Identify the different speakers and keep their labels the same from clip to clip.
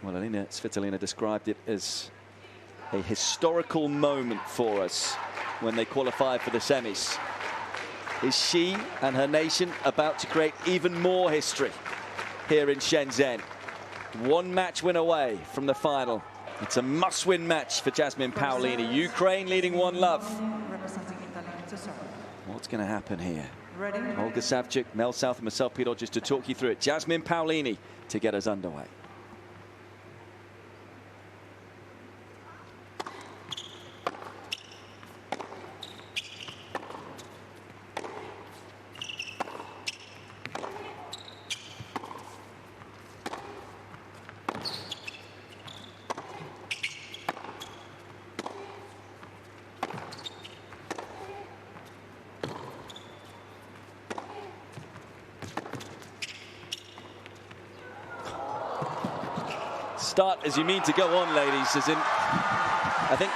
Speaker 1: Well, Elina Svitolina described it as a historical moment for us when they qualified for the semis. Is she and her nation about to create even more history here in Shenzhen? One match win away from the final. It's a must-win match for Jasmine Paolini. Ukraine leading 1-0. What's going to happen here? Olga Savchuk, Mel South and myself, Pete Hodges, to talk you through it. Jasmine Paolini to get us underway. Start as you mean to go on, ladies, as in, I think,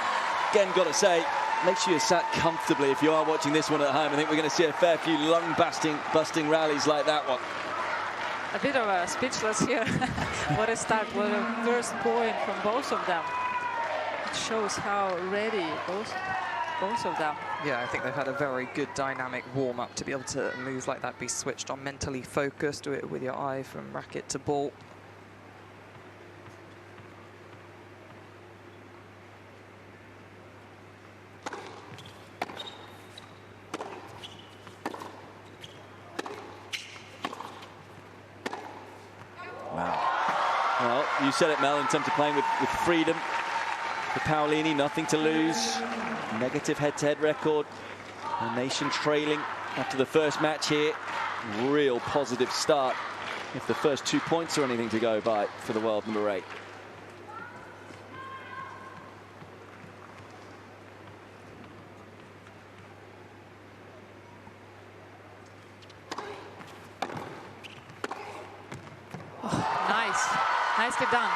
Speaker 1: again, got to say, make sure you're sat comfortably if you are watching this one at home. I think we're going to see a fair few lung-busting rallies like that one.
Speaker 2: A bit of a speechless here. What a start, what a first point from both of them. It shows how ready both of them.
Speaker 3: Yeah, I think they've had a very good dynamic warm-up to be able to move like that, be switched on, mentally focused, do it with your eye from racket to ball.
Speaker 1: Well, you said it, Mel, in terms of playing with freedom. For Paolini, nothing to lose. Negative head-to-head record. The nation trailing after the first match here. Real positive start, if the first 2 points are anything to go by for the world number 8.
Speaker 2: Nicely done.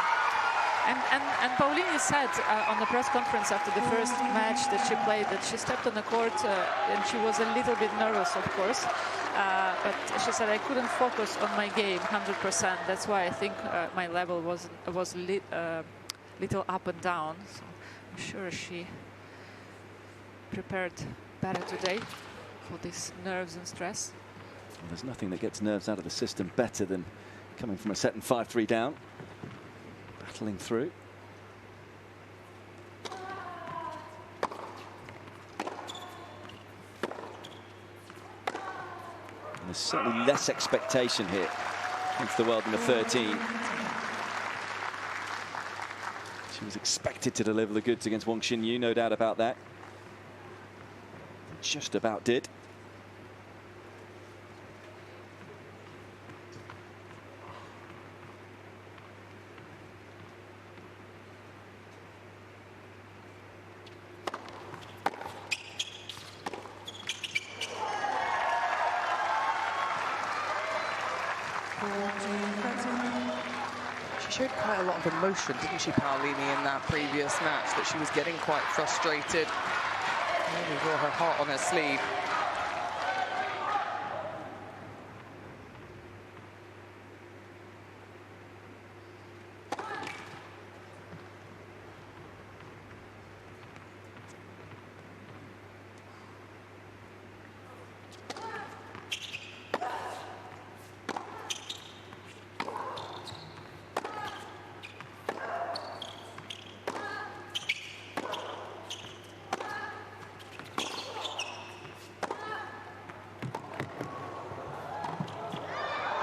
Speaker 2: And Paolini said on the press conference after the first match that she played that she stepped on the court and she was a little bit nervous, of course. But she said, I couldn't focus on my game 100%. That's why I think my level was little up and down. So I'm sure she prepared better today for these nerves and stress.
Speaker 1: Well, there's nothing that gets nerves out of the system better than coming from a set and 5-3 down, battling through. And there's certainly less expectation here against the world number 13. She was expected to deliver the goods against Wang Xinyu, no doubt about that. Just about did.
Speaker 3: She showed quite a lot of emotion, didn't she, Paolini, in that previous match, that she was getting quite frustrated. Really wore her heart on her sleeve.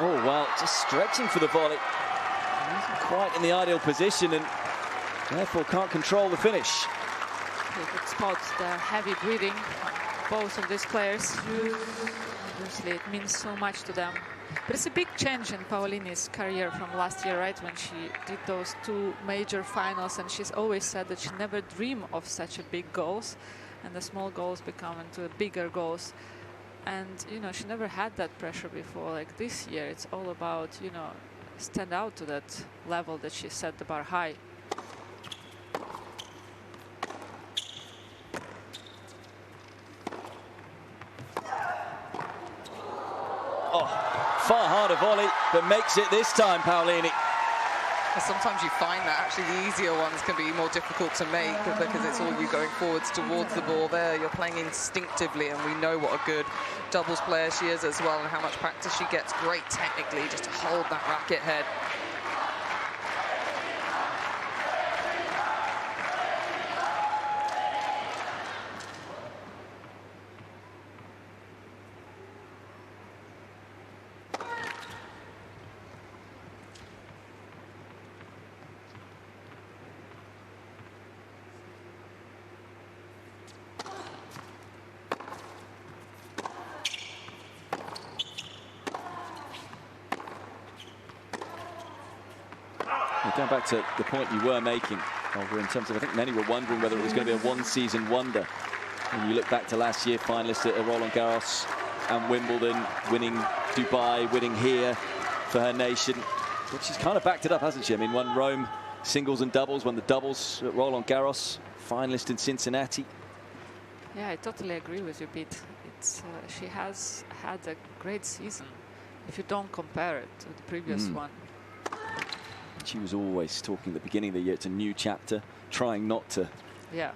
Speaker 1: Oh, well, just stretching for the volley. Isn't quite in the ideal position and therefore can't control the finish.
Speaker 2: Good spot, the heavy breathing, both of these players. Obviously, it means so much to them. But it's a big change in Paolini's career from last year, right? When she did those 2 major finals, and she's always said that she never dreamed of such a big goals, and the small goals become into bigger goals. And, you know, she never had that pressure before. Like this year, it's all about, you know, stand out to that level that she set the bar high.
Speaker 1: Oh, far harder volley, but makes it this time, Paolini.
Speaker 3: Sometimes you find that actually the easier ones can be more difficult to make because it's all you going forwards towards the ball there. You're playing instinctively, and we know what a good doubles player she is as well and how much practice she gets. Great technically just to hold that racket head.
Speaker 1: Going back to the point you were making, Olga, in terms of, I think many were wondering whether it was going to be a one-season wonder. When you look back to last year, finalist at Roland Garros and Wimbledon, winning Dubai, winning here for her nation. But she's kind of backed it up, hasn't she? I mean, won Rome singles and doubles, won the doubles at Roland Garros, finalist in Cincinnati.
Speaker 2: Yeah, I totally agree with you, Pete. It's she has had a great season if you don't compare it to the previous one.
Speaker 1: She was always talking at the beginning of the year, it's a new chapter, trying not to,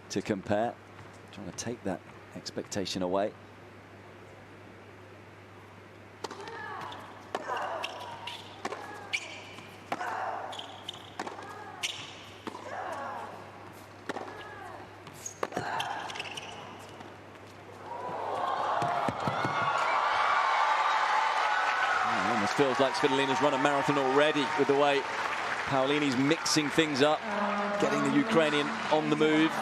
Speaker 1: to compare, trying to take that expectation away. It almost feels like Svitolina's run a marathon already with the way Paolini's mixing things up, getting the Ukrainian on the move.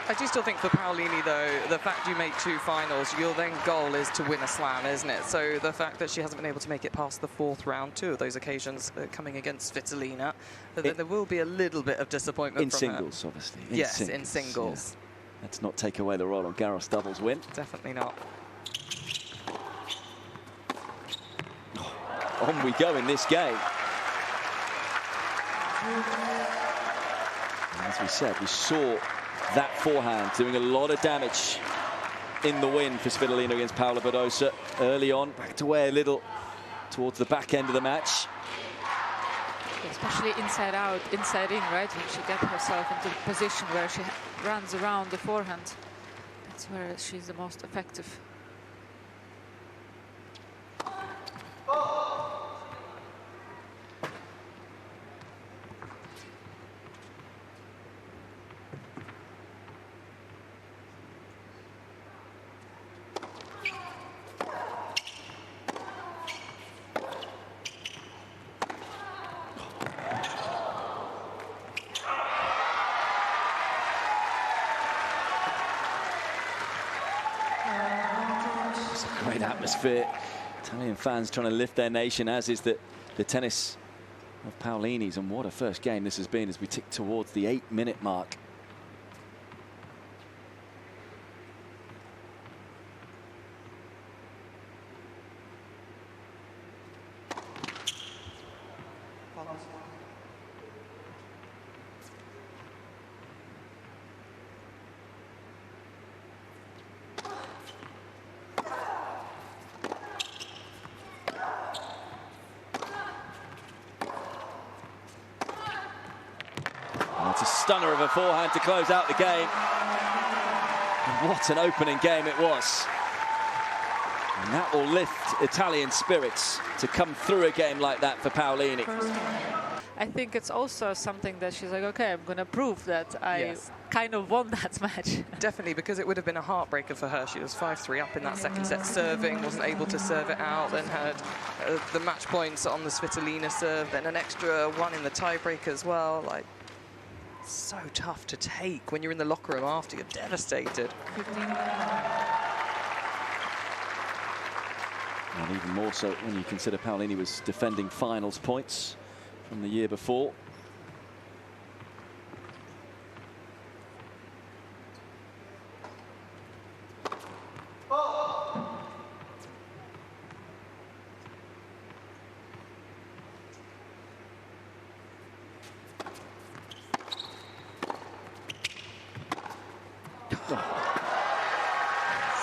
Speaker 3: I do still think for Paolini, though, the fact you make 2 finals, your then goal is to win a slam, isn't it? So the fact that she hasn't been able to make it past the 4th round, 2 of those occasions coming against Svitolina, there will be a little bit of disappointment
Speaker 1: in
Speaker 3: from
Speaker 1: singles,
Speaker 3: her.
Speaker 1: obviously.
Speaker 3: Yes, in singles.
Speaker 1: Yeah. Let's not take away the Roland Garros doubles win.
Speaker 3: Definitely not.
Speaker 1: On we go in this game. As we said, we saw that forehand doing a lot of damage in the win for Svitolina against Paula Badosa early on. Backed away a little towards the back end of the match.
Speaker 2: Especially inside out, inside in, right? When she gets herself into the position where she runs around the forehand. That's where she's the most effective.
Speaker 1: Great atmosphere. Italian fans trying to lift their nation, as is the tennis of Paolini's. And what a first game this has been as we tick towards the 8-minute mark. It's a stunner of a forehand to close out the game. And what an opening game it was. And that will lift Italian spirits to come through a game like that for Paolini.
Speaker 2: I think it's also something that she's like, okay, I'm going to prove that I kind of won that match.
Speaker 3: Definitely, because it would have been a heartbreaker for her. She was 5-3 up in that second set serving, wasn't able to serve it out, then had the match points on the Svitolina serve, then an extra one in the tiebreak as well. Like, so tough to take when you're in the locker room after. You're devastated.
Speaker 1: And even more so when you consider Paolini was defending finals points from the year before.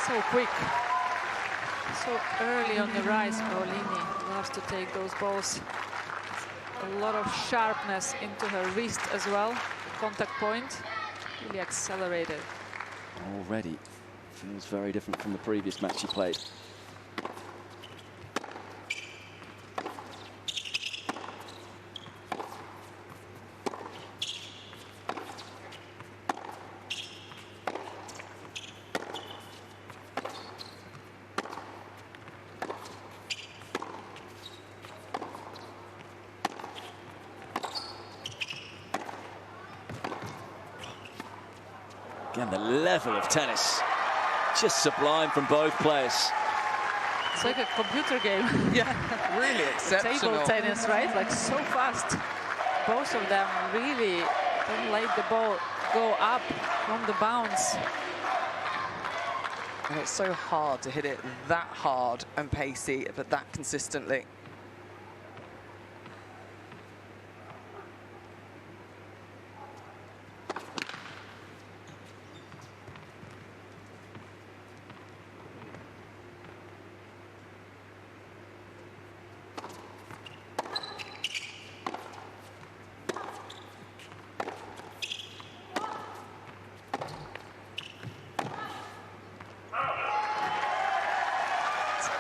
Speaker 2: So quick. So early on the rise, Paolini loves to take those balls. a lot of sharpness into her wrist as well. Contact point really accelerated.
Speaker 1: Already feels very different from the previous match she played. Again, the level of tennis, just sublime from both players.
Speaker 2: It's like a computer game.
Speaker 3: Yeah, really exceptional.
Speaker 2: Table tennis, right? Like so fast. Both of them really don't let the ball go up from the bounce.
Speaker 3: And it's so hard to hit it that hard and pacey, but that consistently.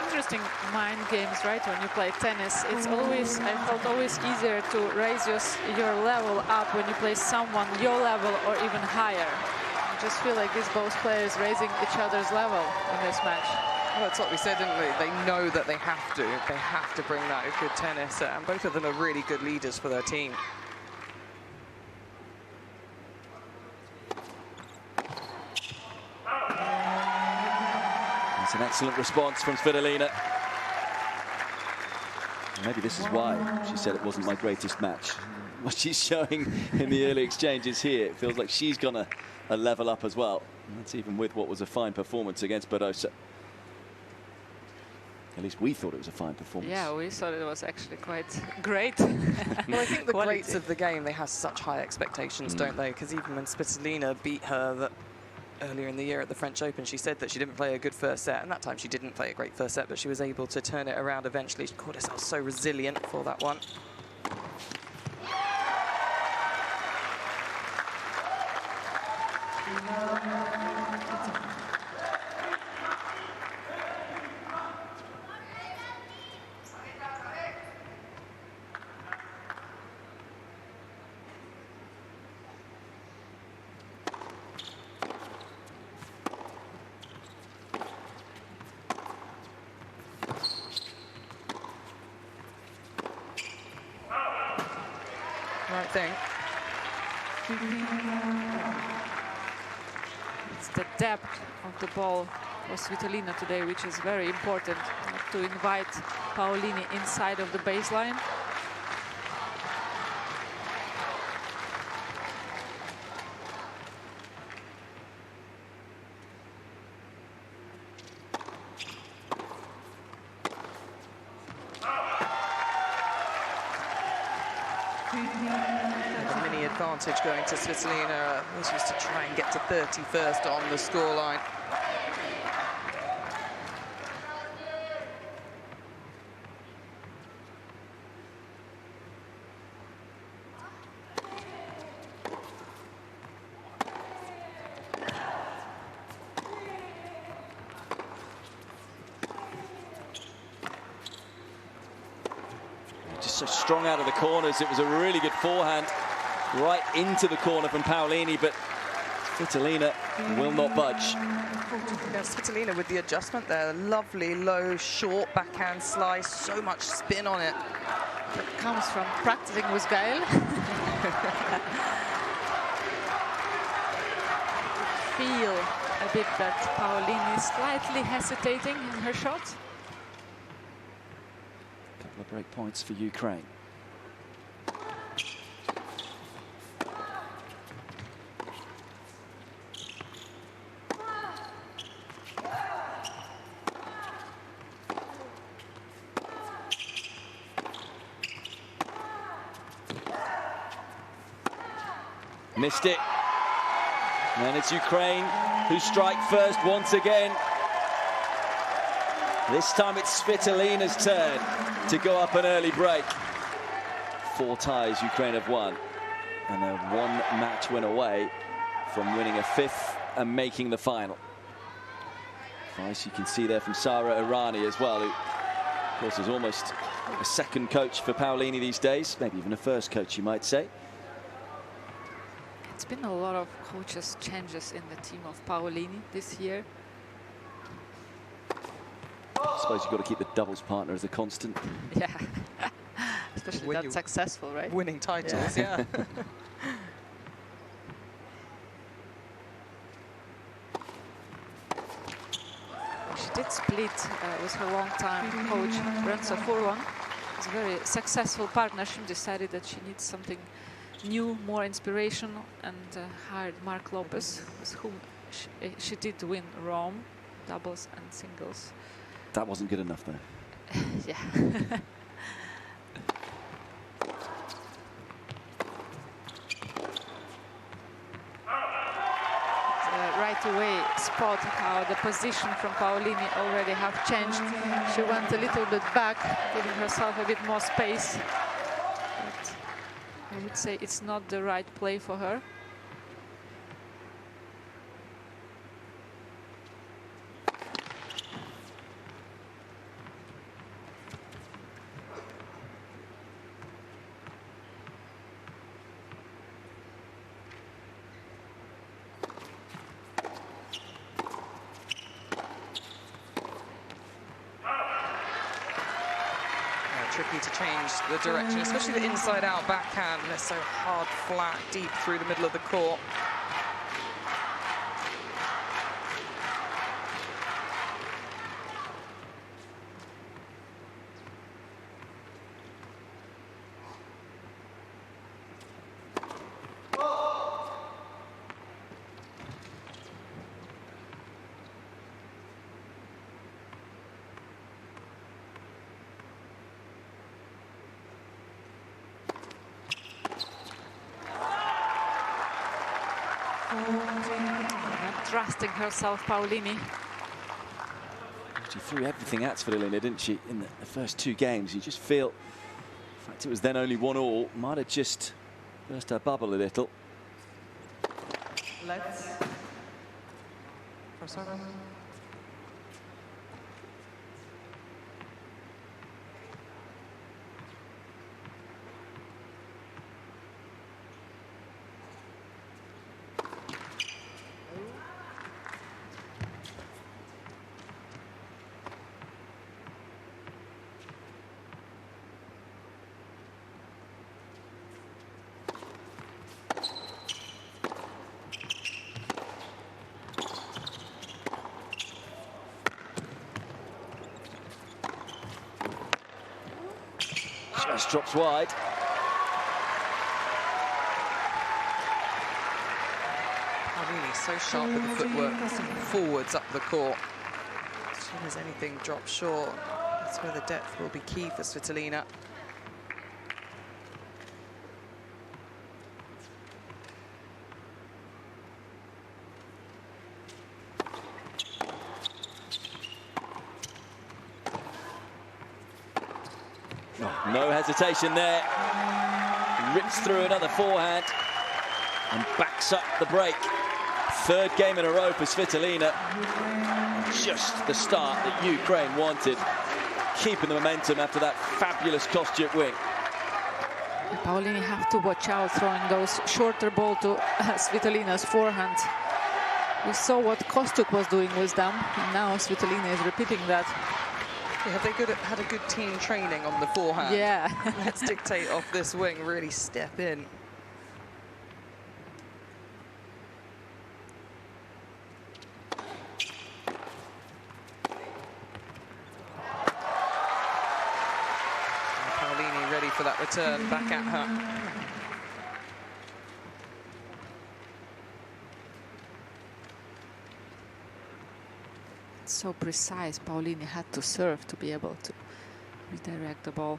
Speaker 2: Interesting mind games, right? When you play tennis, it's always, I felt always easier to raise your level up when you play someone your level or even higher. I just feel like these both players raising each other's level in this match.
Speaker 3: Well, it's what we said, didn't we? They know that they have to. They have to bring that good tennis, and both of them are really good leaders for their team.
Speaker 1: It's an excellent response from Svitolina. Maybe this is why she said it wasn't my greatest match. What she's showing in the early exchanges here, it feels like she's gonna level up as well. And that's even with what was a fine performance against Badosa. At least we thought it was a fine performance.
Speaker 2: Yeah, we thought it was actually quite great.
Speaker 3: Well, I think the greats of the game, they have such high expectations, don't they? Because even when Svitolina beat her earlier in the year at the French Open, she said that she didn't play a good first set, and that time she didn't play a great first set, but she was able to turn it around eventually. She called herself so resilient for that one. Right thing.
Speaker 2: It's the depth of the ball for Svitolina today, which is very important, to invite Paolini inside of the baseline.
Speaker 3: A mini advantage going to Svitolina, which is to try and get to 31st on the scoreline.
Speaker 1: Just so strong out of the corners. It was a really good forehand right into the corner from Paolini, but Svitolina will not budge.
Speaker 3: Yeah, Svitolina with the adjustment there. Lovely, low, short backhand slice. So much spin on it.
Speaker 2: That comes from practicing with Gael. Feel a bit that Paolini is slightly hesitating in her shot.
Speaker 1: Couple of break points for Ukraine. Missed it. And it's Ukraine who strike first once again. This time it's Svitolina's turn to go up an early break. 4 ties Ukraine have won. And they're 1 match win away from winning a 5th and making the final. Advice you can see there from Sara Irani as well, who, of course, is almost a second coach for Paolini these days, maybe even a first coach, you might say.
Speaker 2: It's been a lot of coaches changes in the team of Paolini this year.
Speaker 1: I suppose you've got to keep the doubles partner as a constant.
Speaker 2: Yeah, especially when that's successful, right?
Speaker 3: Winning titles, yeah.
Speaker 2: She did split with her longtime coach, Renzo Furlong. It's a very successful partnership. Decided that she needs something new, more inspiration, and hired Mark Lopez, with whom she did win Rome, doubles and singles.
Speaker 1: That wasn't good enough, though.
Speaker 2: Yeah. Right away spot how the position from Paolini already have changed. She went a little bit back, giving herself a bit more space. But I would say it's not the right play for her.
Speaker 3: Tricky to change the direction, especially the inside-out backhand. They're so hard, flat, deep through the middle of the court.
Speaker 2: Trusting herself, Paolini.
Speaker 1: She threw everything at Svitolina, didn't she, in the first 2 games? You just feel, in fact, it was then only 1-1, might have just burst her bubble a little.
Speaker 3: Let's.
Speaker 1: Just drops wide.
Speaker 3: Paolini so sharp with the footwork, forwards up the court. As soon as anything drops short, that's where the depth will be key for Svitolina.
Speaker 1: No hesitation there. Rips through another forehand and backs up the break. 3rd game in a row for Svitolina. Just the start that Ukraine wanted. Keeping the momentum after that fabulous Kostyuk win.
Speaker 2: Paolini have to watch out throwing those shorter ball to Svitolina's forehand. We saw what Kostyuk was doing with them, and now Svitolina is repeating that.
Speaker 3: Yeah, they had a good team training on the forehand.
Speaker 2: Yeah.
Speaker 3: Let's dictate off this wing, really step in. Paolini ready for that return back at her.
Speaker 2: So precise, Paolini had to serve to be able to redirect the ball.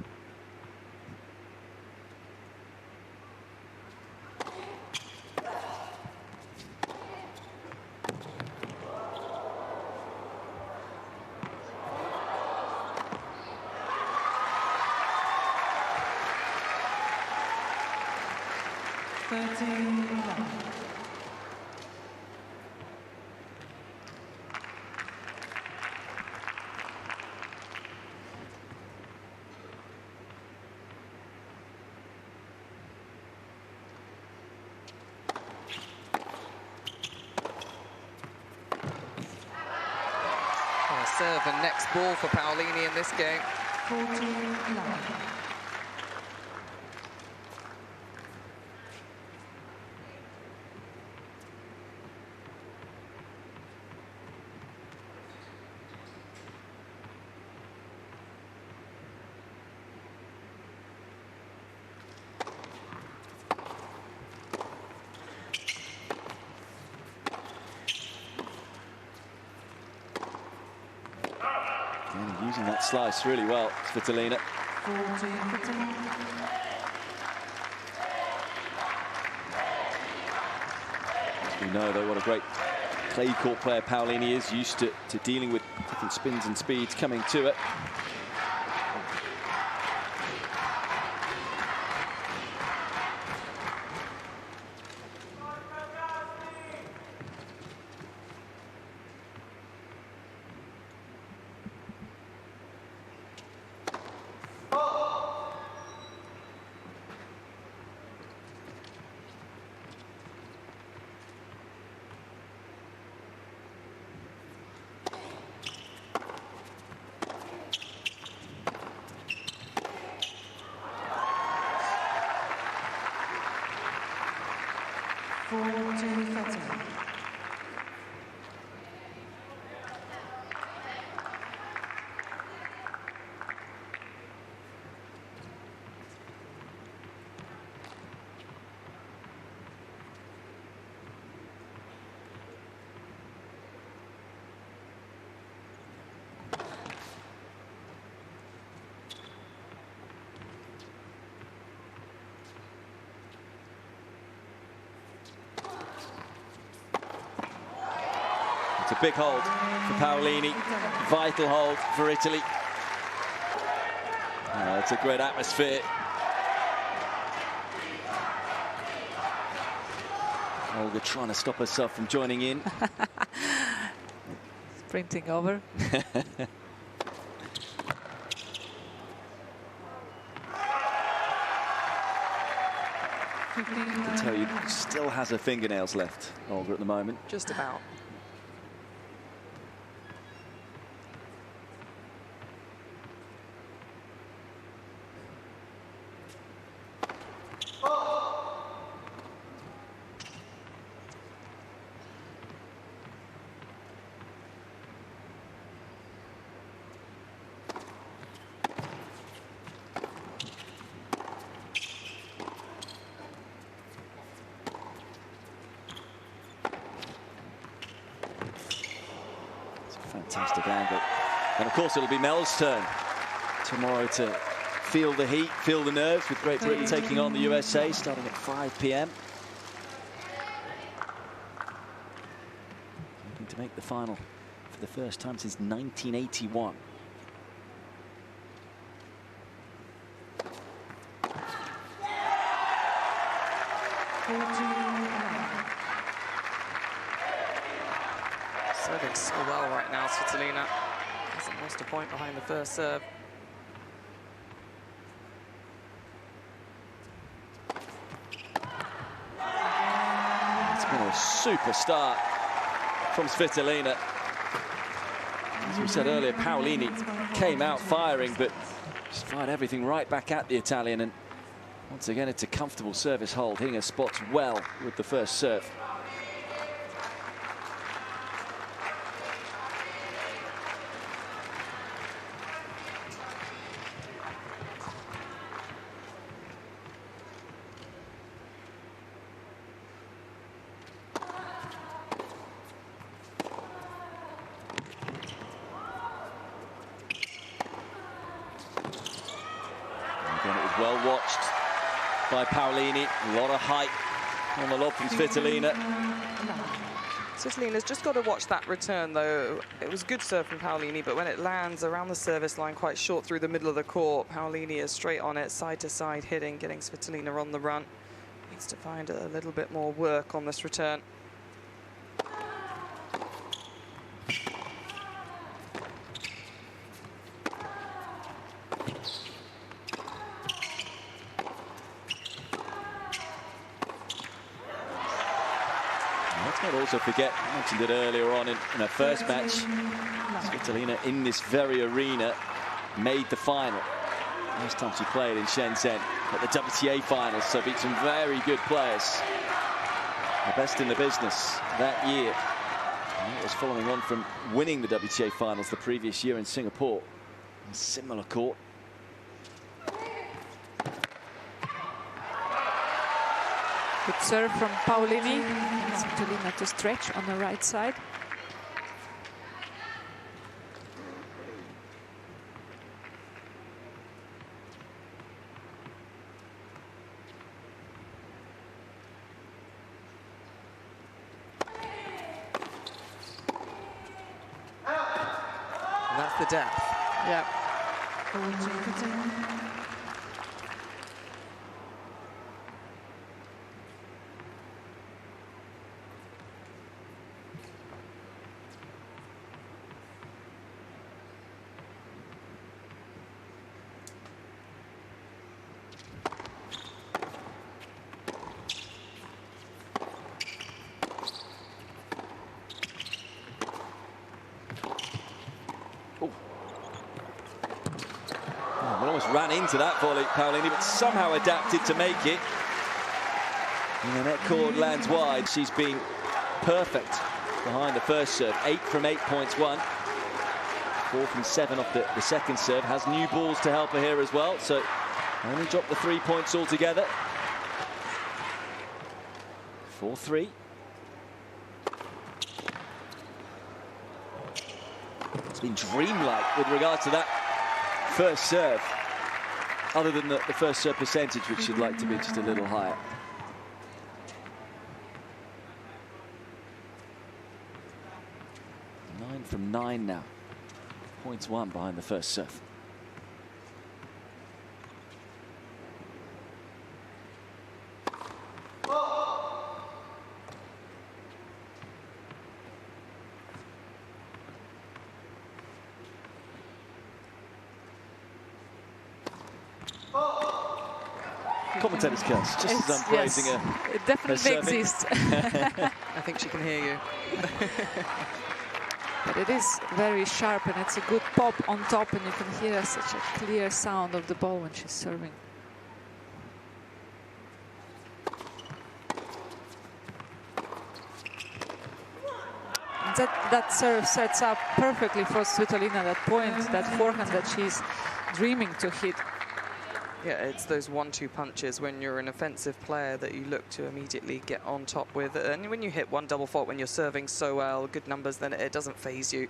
Speaker 4: 13.
Speaker 3: Serve and next ball for Paolini in this game.
Speaker 4: 14-11.
Speaker 1: And using that slice really well, Svitolina.
Speaker 4: 14-15.
Speaker 1: We know, though, what a great clay court player Paolini is, used to dealing with different spins and speeds coming to it. It's a big hold for Paolini, vital hold for Italy. It's a great atmosphere. Olga trying to stop herself from joining in.
Speaker 2: Sprinting over.
Speaker 1: I can tell you, still has her fingernails left, Olga, at the moment.
Speaker 3: Just about.
Speaker 1: Fantastic angle. And of course it'll be Mel's turn tomorrow to feel the heat, feel the nerves, with Great Britain taking on the USA starting at 5 p.m. Hoping to make the final for the first time since 1981.
Speaker 3: Serving so well right now, Svitolina. Hasn't lost a point behind the first serve.
Speaker 1: It's been a super start from Svitolina. As we said earlier, Paolini came out firing, but just fired everything right back at the Italian. And once again, it's a comfortable service hold, hitting her spots well with the first serve. Again, it was well watched by Paolini. A lot of height on the lob from Svitolina.
Speaker 3: Svitolina's just got to watch that return, though. It was good serve from Paolini, but when it lands around the service line, quite short through the middle of the court, Paolini is straight on it, side to side hitting, getting Svitolina on the run. Needs to find a little bit more work on this return.
Speaker 1: Let's not also forget, I mentioned it earlier on in her first match, Svitolina in this very arena made the final. Last time she played in Shenzhen at the WTA finals, so beat some very good players. The best in the business that year. And it was following on from winning the WTA finals the previous year in Singapore. A similar court.
Speaker 2: Good serve from Paolini. Svitolina to stretch on the right side.
Speaker 3: And that's the depth.
Speaker 2: Yeah.
Speaker 4: 14-15.
Speaker 1: Well, almost ran into that volley, Paolini, but somehow adapted to make it. And the net cord lands wide. She's been perfect behind the first serve. 8 from 8 points won. 4 from 7 off the second serve. Has new balls to help her here as well. So only dropped the 3 points altogether. 4-3. It's been dreamlike with regards to that first serve, other than the first serve percentage, which you'd like to be just a little higher. Nine from 9 now. Points won behind the first serve. Commentator's curse, just as I'm praising her.
Speaker 2: It definitely exists.
Speaker 3: I think she can hear you.
Speaker 2: But it is very sharp, and it's a good pop on top, and you can hear such a clear sound of the ball when she's serving. And that serve sets up perfectly for Svitolina, that point, that forehand that she's dreaming to hit.
Speaker 3: Yeah, it's those 1-2 punches when you're an offensive player that you look to immediately get on top with. And when you hit one double fault when you're serving so well, good numbers, then it doesn't faze you.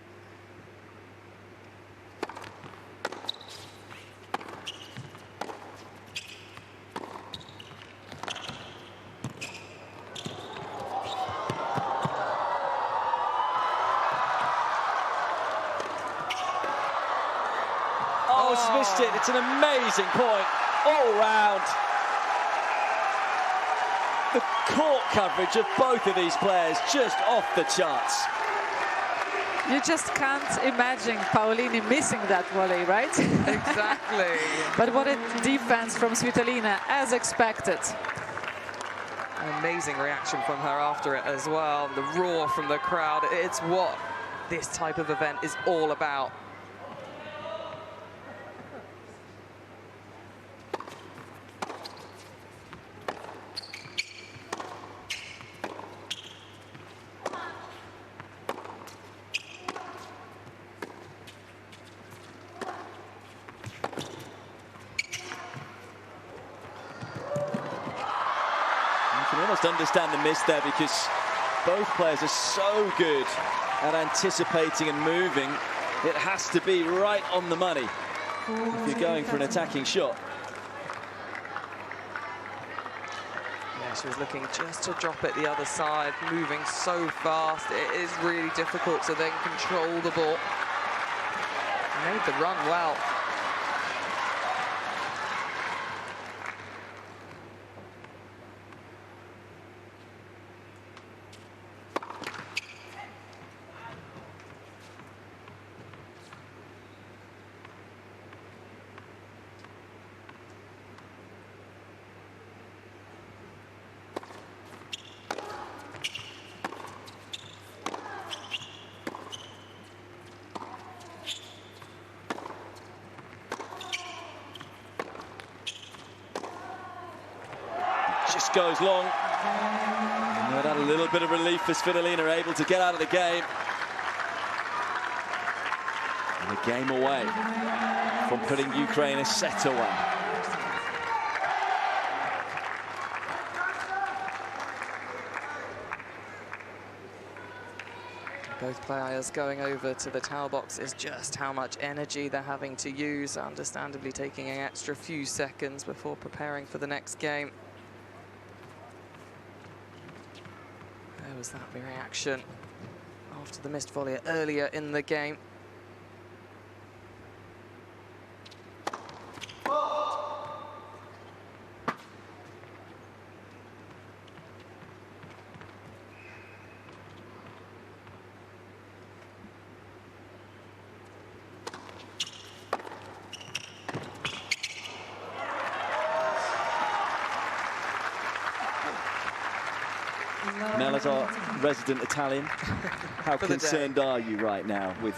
Speaker 1: Oh, it's missed it. It's an amazing point all round. The court coverage of both of these players just off the charts.
Speaker 2: You just can't imagine Paolini missing that volley, right?
Speaker 3: Exactly.
Speaker 2: But what a defense from Svitolina, as expected.
Speaker 3: An amazing reaction from her after it as well. The roar from the crowd. It's what this type of event is all about.
Speaker 1: You can almost understand the miss there, because both players are so good at anticipating and moving. It has to be right on the money if you're going for an attacking shot.
Speaker 3: Yeah, she was looking just to drop it the other side, moving so fast. It is really difficult to then control the ball. Made the run well.
Speaker 1: just goes long. And that had a little bit of relief for Svitolina, able to get out of the game. And a game away from putting Ukraine a set away.
Speaker 3: Both players going over to the towel box is just how much energy they're having to use, understandably taking an extra few seconds before preparing for the next game. There was that reaction after the missed volley earlier in the game.
Speaker 1: Mel, as our resident Italian, how concerned are you right now with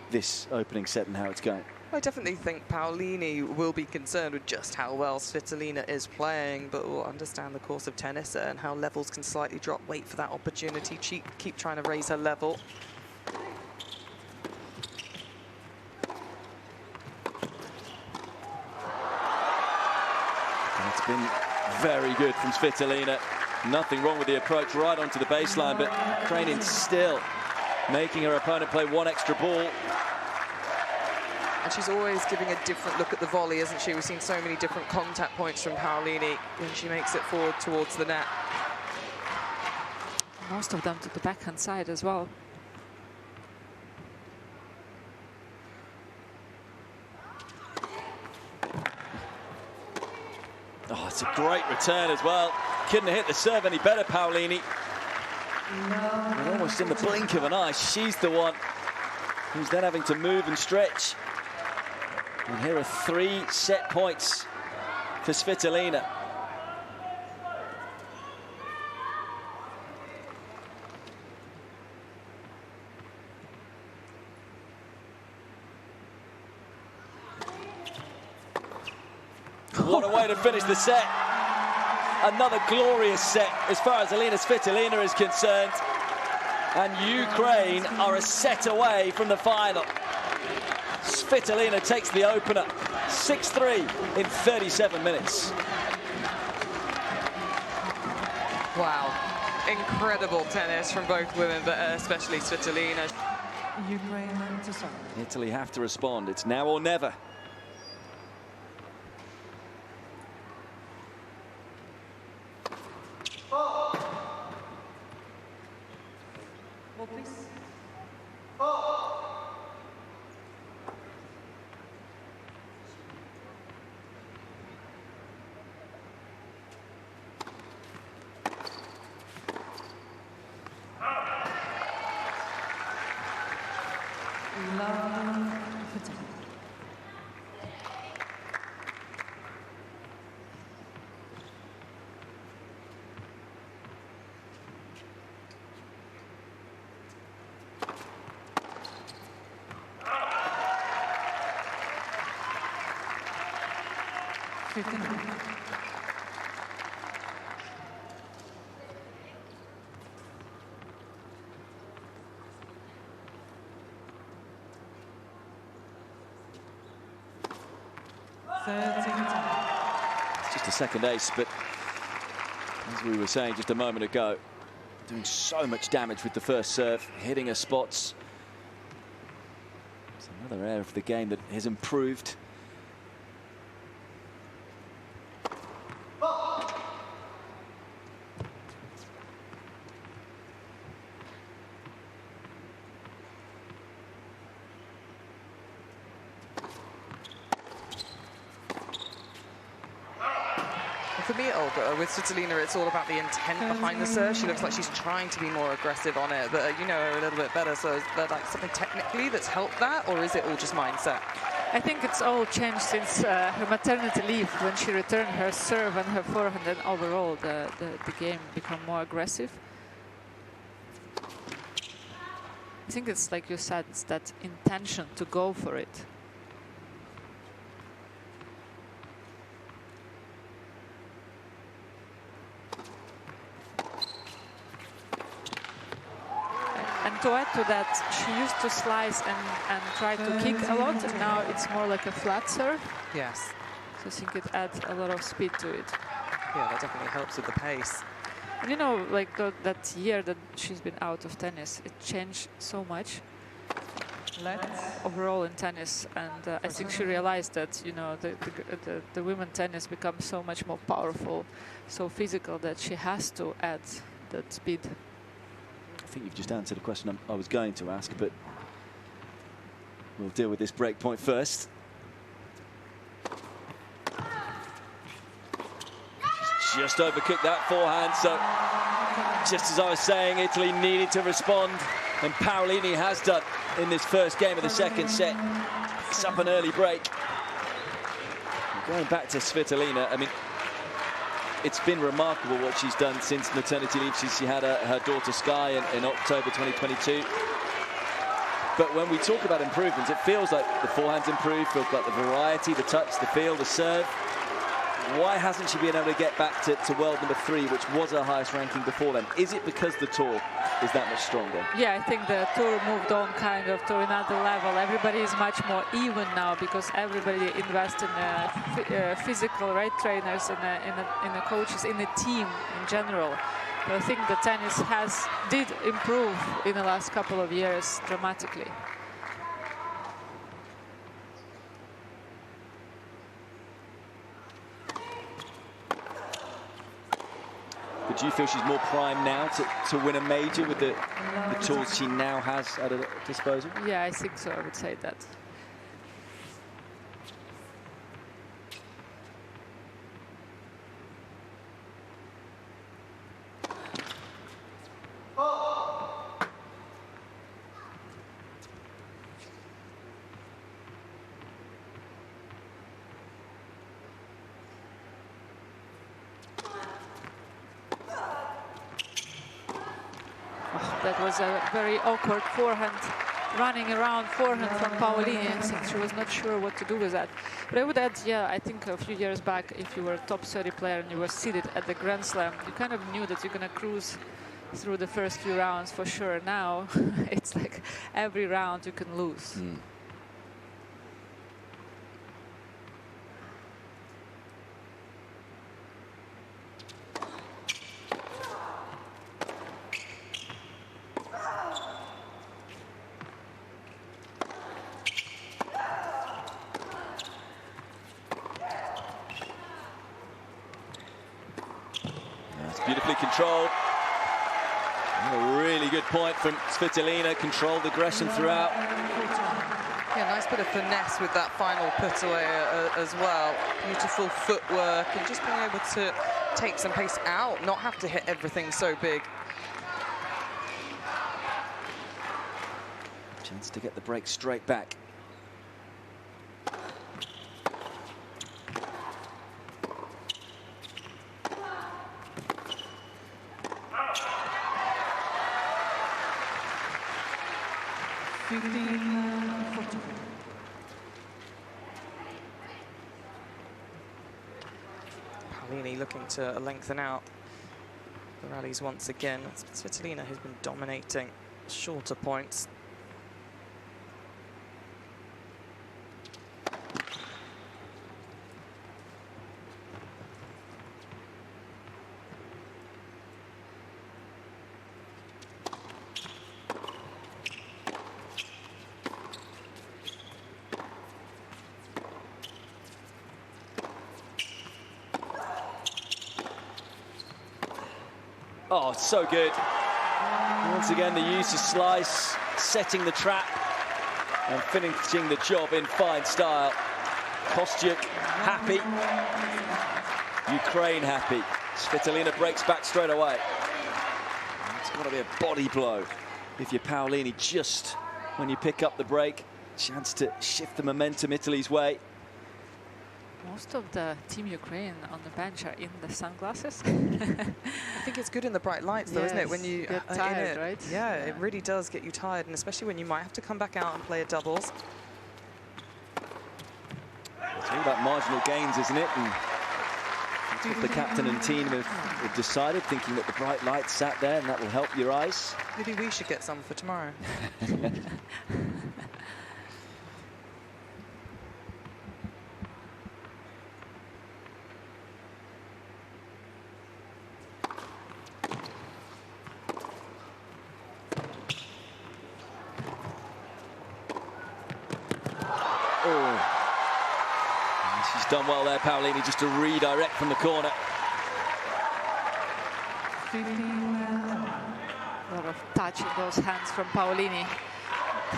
Speaker 1: this opening set and how it's going?
Speaker 3: I definitely think Paolini will be concerned with just how well Svitolina is playing, but will understand the course of tennis and how levels can slightly drop. Wait for that opportunity, keep trying to raise her level.
Speaker 1: It's been very good from Svitolina. Nothing wrong with the approach right onto the baseline, but Ukrainian still making her opponent play one extra ball.
Speaker 3: And she's always giving a different look at the volley, isn't she? We've seen so many different contact points from Paolini when she makes it forward towards the net.
Speaker 2: Most of them to the backhand side as well.
Speaker 1: Oh, it's a great return as well. Couldn't have hit the serve any better, Paolini. And almost in the blink of an eye, she's the one who's then having to move and stretch. And here are 3 set points for Svitolina. What a way to finish the set. Another glorious set as far as Elina Svitolina is concerned. And Ukraine are a set away from the final. Svitolina takes the opener, 6-3 in 37 minutes.
Speaker 3: Wow, incredible tennis from both women, but especially Svitolina.
Speaker 4: Ukraine to serve.
Speaker 1: Italy have to respond. It's now or never.
Speaker 4: Ball, please. Elina Svitolina.
Speaker 1: It's just a second ace, but as we were saying just a moment ago, doing so much damage with the first serve, hitting her spots. It's another area of the game that has improved.
Speaker 3: For me, Olga, with Svitolina, it's all about the intent behind the serve. She looks like she's trying to be more aggressive on it, but you know her a little bit better. So is there like something technically that's helped that, or is it all just mindset?
Speaker 2: I think it's all changed since her maternity leave, when she returned her serve and her forehand, and overall the game become more aggressive. I think it's like you said, it's that intention to go for it. to add to that, she used to slice and try to kick a lot, and now it's more like a flat serve.
Speaker 3: Yes.
Speaker 2: So I think it adds a lot of speed to it.
Speaker 3: Yeah, that definitely helps with the pace.
Speaker 2: And you know, like that year that she's been out of tennis, it changed so much overall in tennis. And I think she realized that, you know, the women tennis becomes so much more powerful, so physical, that she has to add that speed.
Speaker 1: I think you've just answered a question I was going to ask, but we'll deal with this break point first. Just overcooked that forehand, so just as I was saying, Italy needed to respond, and Paolini has done in this first game of the second set. It's up an early break. Going back to Svitolina, I mean, it's been remarkable what she's done since maternity leave. She had her daughter Sky in October 2022. But when we talk about improvements, it feels like the forehand's improved, feels like the variety, the touch, the feel, the serve. Why hasn't she been able to get back to world number 3, which was her highest ranking before then? Is it because the tour is that much stronger?
Speaker 2: Yeah, I think the tour moved on kind of to another level. Everybody is much more even now because everybody invests in physical trainers, in the coaches, in the team in general. So I think the tennis did improve in the last couple of years dramatically.
Speaker 1: But do you feel she's more primed now to win a major with the tools she now has at her disposal?
Speaker 2: Yeah, I think so. I would say that. That was a very awkward forehand, running around forehand from Paolini. I think she was not sure what to do with that. But I would add, yeah, I think a few years back, if you were a top 30 player and you were seated at the Grand Slam, you kind of knew that you're going to cruise through the first few rounds for sure. Now, it's like every round you can lose. Mm.
Speaker 1: Beautifully controlled. A really good point from Svitolina. Controlled aggression throughout.
Speaker 3: Yeah, nice bit of finesse with that final put away as well. Beautiful footwork and just being able to take some pace out, not have to hit everything so big.
Speaker 1: Chance to get the break straight back.
Speaker 3: Paolini looking to lengthen out the rallies once again. Svitolina has been dominating shorter points.
Speaker 1: Oh, so good. Once again, the use of slice, setting the trap and finishing the job in fine style. Kostyuk happy. Ukraine happy. Svitolina breaks back straight away. It's got to be a body blow if you're Paolini just when you pick up the break. Chance to shift the momentum Italy's way.
Speaker 2: Most of the Team Ukraine on the bench are in the sunglasses.
Speaker 3: I think it's good in the bright lights, though, isn't it? When you
Speaker 2: get tired, right?
Speaker 3: Yeah, it really does get you tired, and especially when you might have to come back out and play a doubles.
Speaker 1: It's all about marginal gains, isn't it? And That's what the captain and team have decided, thinking that the bright lights sat there and that will help your eyes.
Speaker 3: Maybe we should get some for tomorrow.
Speaker 1: She's done well there, Paolini, just to redirect from the corner.
Speaker 2: A lot of touch in those hands from Paolini.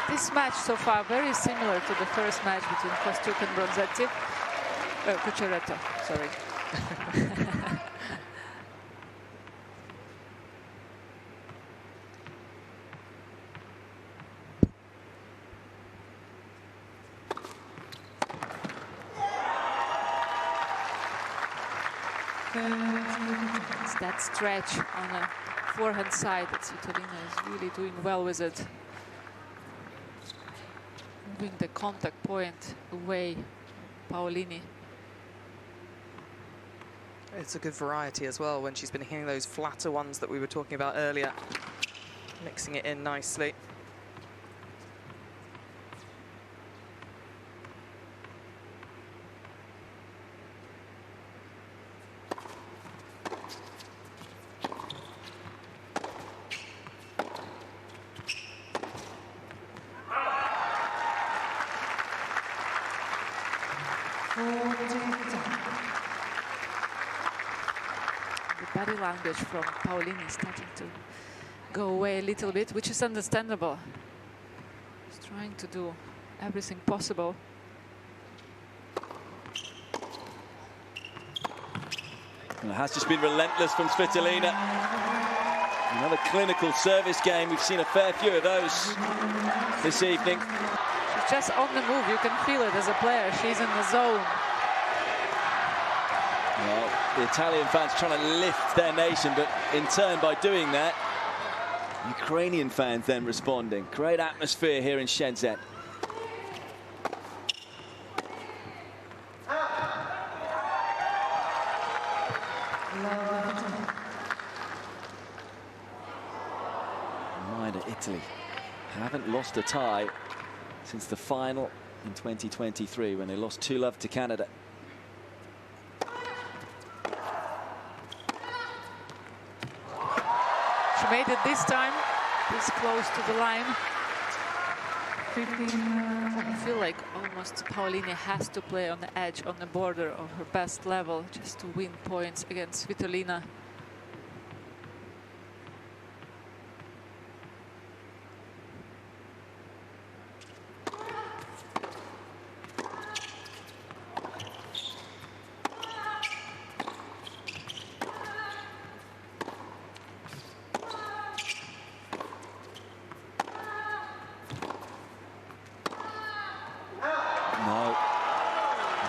Speaker 2: This match so far very similar to the first match between Kostyuk and Bronzetti. Cucciaretto, sorry. It's that stretch on the forehand side that Svitolina is really doing well with it. Moving the contact point away, Paolini.
Speaker 3: It's a good variety as well when she's been hitting those flatter ones that we were talking about earlier. Mixing it in nicely.
Speaker 2: Body language from Paolini is starting to go away a little bit, which is understandable. She's trying to do everything possible.
Speaker 1: Well, it has just been relentless from Svitolina. Another clinical service game. We've seen a fair few of those this evening.
Speaker 2: She's just on the move. You can feel it as a player. She's in the zone.
Speaker 1: Well, the Italian fans trying to lift their nation, but in turn, by doing that, Ukrainian fans then responding. Great atmosphere here in Shenzhen. Reminder, Italy haven't lost a tie since the final in 2023 when they lost 2-0 to Canada.
Speaker 2: She made it this time, this close to the line. I feel like almost Paolini has to play on the edge, on the border of her best level, just to win points against Svitolina.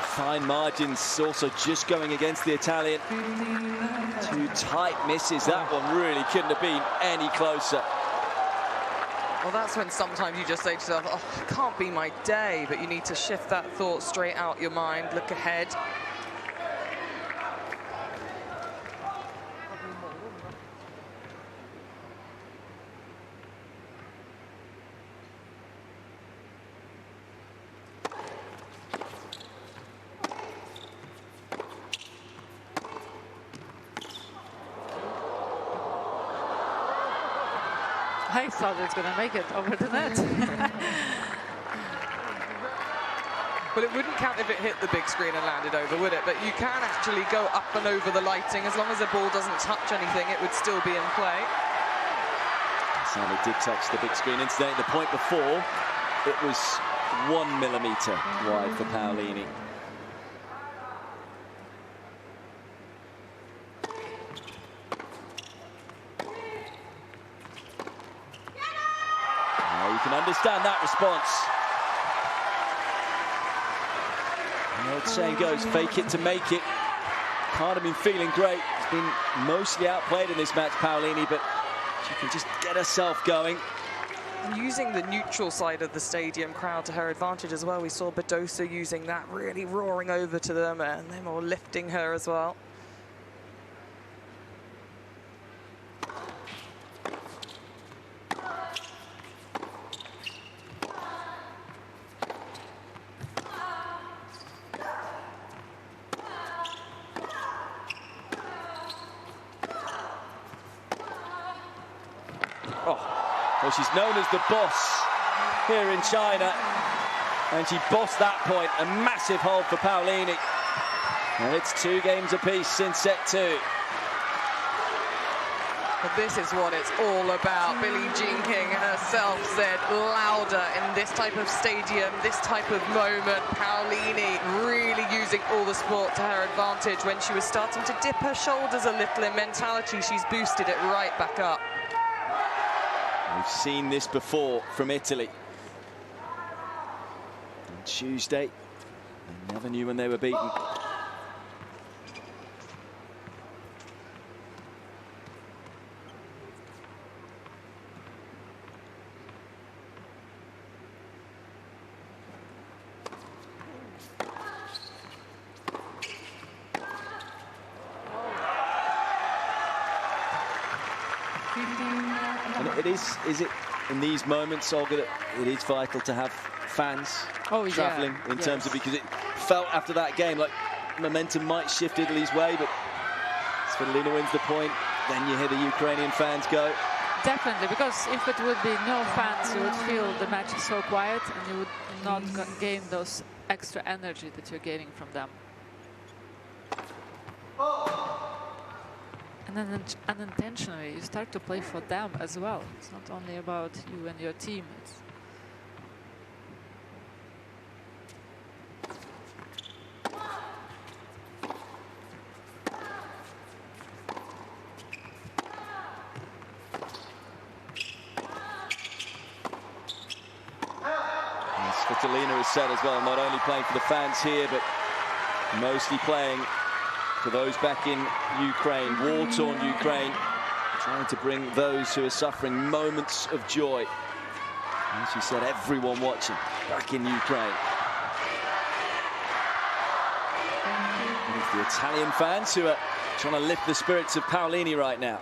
Speaker 1: Fine margins also just going against the Italian. Two tight misses. That one really couldn't have been any closer.
Speaker 3: Well, that's when sometimes you just say to yourself, oh, it can't be my day, but you need to shift that thought straight out your mind, look ahead.
Speaker 2: I thought it was going to make it over the net.
Speaker 3: Well, it wouldn't count if it hit the big screen and landed over, would it? But you can actually go up and over the lighting. As long as the ball doesn't touch anything, it would still be in play.
Speaker 1: So they did touch the big screen. Incidentally, the point before, it was 1 millimetre wide for Paolini. You can understand that response. The old saying goes, fake it to make it. Can't have been feeling great. It's been mostly outplayed in this match, Paolini, but she can just get herself going.
Speaker 3: And using the neutral side of the stadium crowd to her advantage as well. We saw Badosa using that, really roaring over to them, and them all lifting her as well.
Speaker 1: Well, she's known as the boss here in China, and she bossed that point. A massive hold for Paolini. And it's 2 games apiece since set 2.
Speaker 3: But this is what it's all about. Billie Jean King herself said louder in this type of stadium, this type of moment. Paolini really using all the sport to her advantage. When she was starting to dip her shoulders a little in mentality, she's boosted it right back up.
Speaker 1: We've seen this before from Italy. On Tuesday, they never knew when they were beaten. And is it in these moments, Olga, that it is vital to have fans travelling in terms of, because it felt after that game like momentum might shift Italy's way, but Svitolina wins the point, then you hear the Ukrainian fans go.
Speaker 2: Definitely, because if it would be no fans, you would feel the match is so quiet and you would not gain those extra energy that you're gaining from them. And then unintentionally, you start to play for them as well. It's not only about you and your team.
Speaker 1: Svitolina has said as well, not only playing for the fans here, but mostly playing for those back in Ukraine, war-torn Ukraine, trying to bring those who are suffering moments of joy. As she said, everyone watching back in Ukraine. And it's the Italian fans who are trying to lift the spirits of Paolini right now.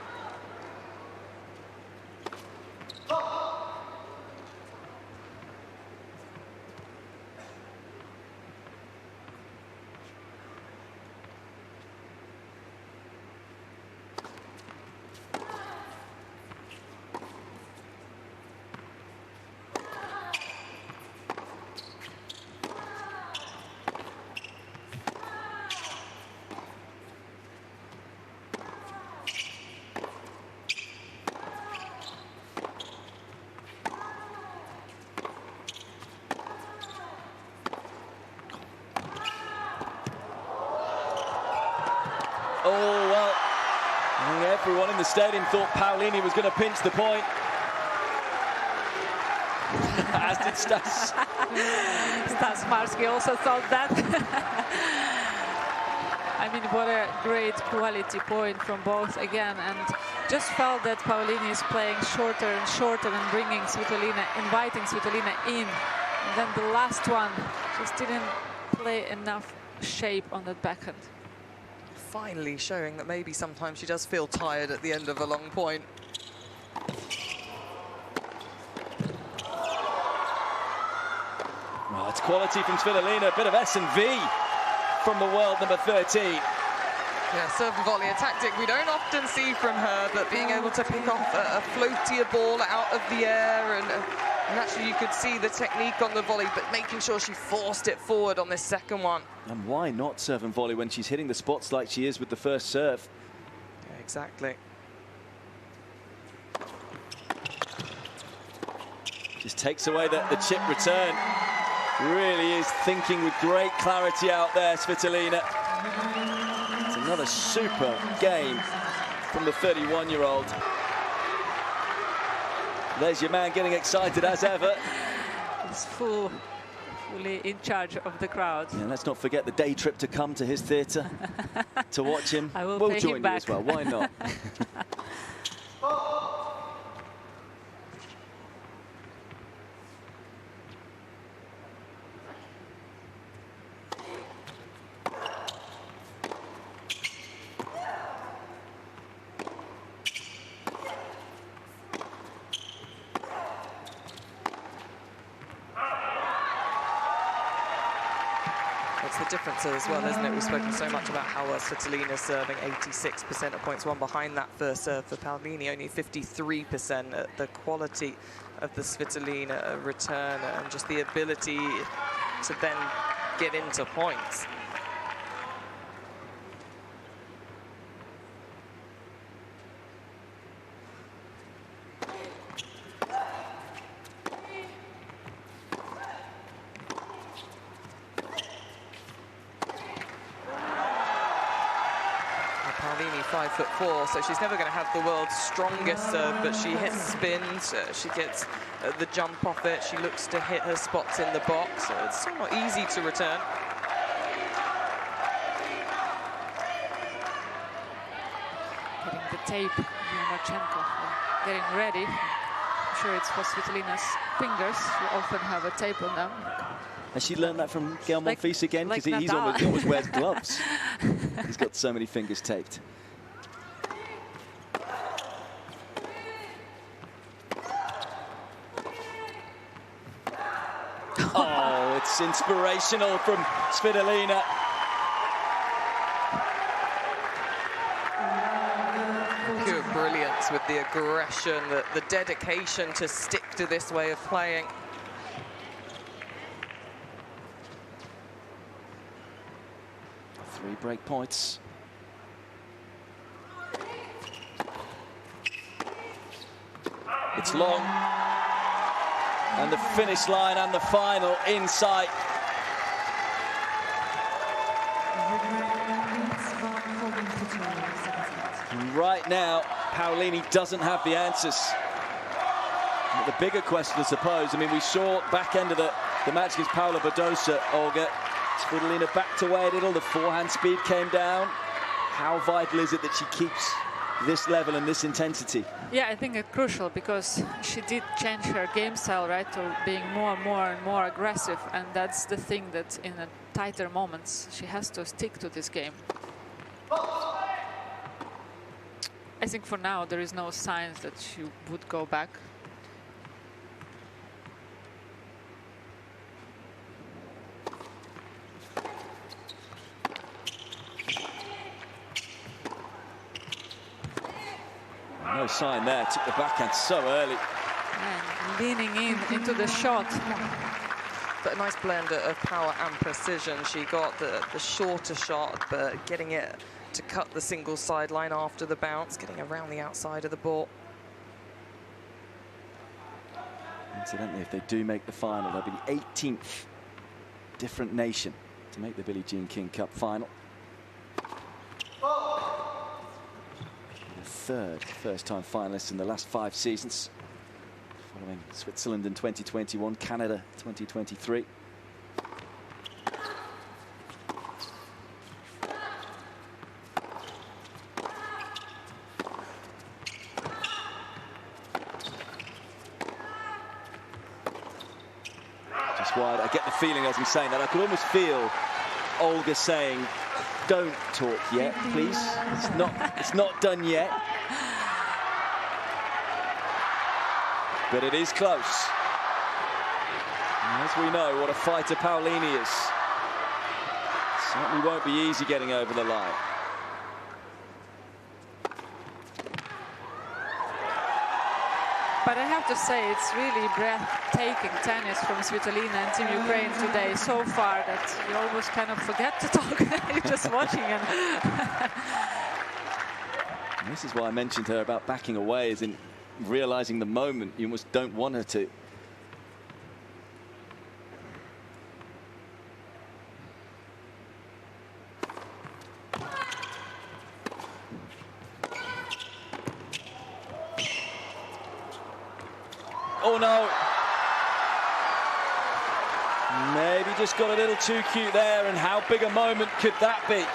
Speaker 1: Oh, well, I think everyone in the stadium thought Paolini was going to pinch the point. As did Stas.
Speaker 2: Stas Marsky also thought that. I mean, what a great quality point from both again. And just felt that Paolini is playing shorter and shorter and bringing Svitolina, inviting Svitolina in. And then the last one just didn't play enough shape on that backhand.
Speaker 3: Finally showing that maybe sometimes she does feel tired at the end of a long point.
Speaker 1: Well, it's quality from Svitolina, a bit of S&V from the world number 13.
Speaker 3: Yeah, serve and volley, a tactic we don't often see from her, but being able to pick off a floatier ball out of the air, and actually you could see the technique on the volley, but making sure she forced it forward on this second one.
Speaker 1: And why not serve and volley when she's hitting the spots like she is with the first serve?
Speaker 3: Yeah, exactly.
Speaker 1: Just takes away the chip return. Really is thinking with great clarity out there, Svitolina. It's another super game from the 31-year-old. There's your man getting excited as ever.
Speaker 2: He's fully in charge of the crowd.
Speaker 1: Yeah, let's not forget the day trip to come to his theatre to watch him.
Speaker 2: I will
Speaker 1: we'll
Speaker 2: pay
Speaker 1: join
Speaker 2: him
Speaker 1: you
Speaker 2: back.
Speaker 1: as well. Why not?
Speaker 3: the difference as well, isn't it? We've spoken so much about how Svitolina's serving 86% of points won behind that first serve for Paolini, only 53%. The quality of the Svitolina return and just the ability to then get into points. Paolini 5'4", so she's never going to have the world's strongest serve, but she hits spins, she gets the jump off it, she looks to hit her spots in the box, so it's somewhat easy to return.
Speaker 2: Getting the tape, Lomachenko getting ready. I'm sure it's for Svitolina's fingers, who often have a tape on them.
Speaker 1: Has she learned that from Gael Monfils again? Because
Speaker 2: like
Speaker 1: he almost wears gloves. He's got so many fingers taped. Oh, it's inspirational from Svitolina.
Speaker 3: Pure brilliance with the aggression, the dedication to stick to this way of playing.
Speaker 1: Three break points. It's long. And the finish line and the final in sight. And right now, Paolini doesn't have the answers. But the bigger question, I suppose, I mean, we saw back end of the match against Paula Badosa, Olga. Svitolina backed away a little, the forehand speed came down. How vital is it that she keeps this level and this intensity?
Speaker 2: Yeah, I think it's crucial because she did change her game style, right, to being more and more aggressive, and that's the thing that in the tighter moments she has to stick to this game. I think for now there is no signs that she would go back.
Speaker 1: No sign there, took the backhand so early.
Speaker 2: And leaning into the shot.
Speaker 3: But a nice blend of power and precision. She got the shorter shot, but getting it to cut the single sideline after the bounce, getting around the outside of the ball.
Speaker 1: Incidentally, if they do make the final, they'll be the 18th different nation to make the Billie Jean King Cup final. Third first-time finalists in the last 5 seasons, following Switzerland in 2021, Canada 2023. Just wide. I get the feeling as I'm saying that, I could almost feel Olga saying, "Don't talk yet, please. It's not done yet." But it is close. And as we know, what a fighter Paolini is. Certainly won't be easy getting over the line.
Speaker 2: But I have to say, it's really breathtaking tennis from Svitolina and Team Ukraine today so far that you almost kind of forget to talk. You're just watching. And
Speaker 1: this is why I mentioned her about backing away, is in realizing the moment. You almost don't want her to. Oh no. Maybe just got a little too cute there, and how big a moment could that be?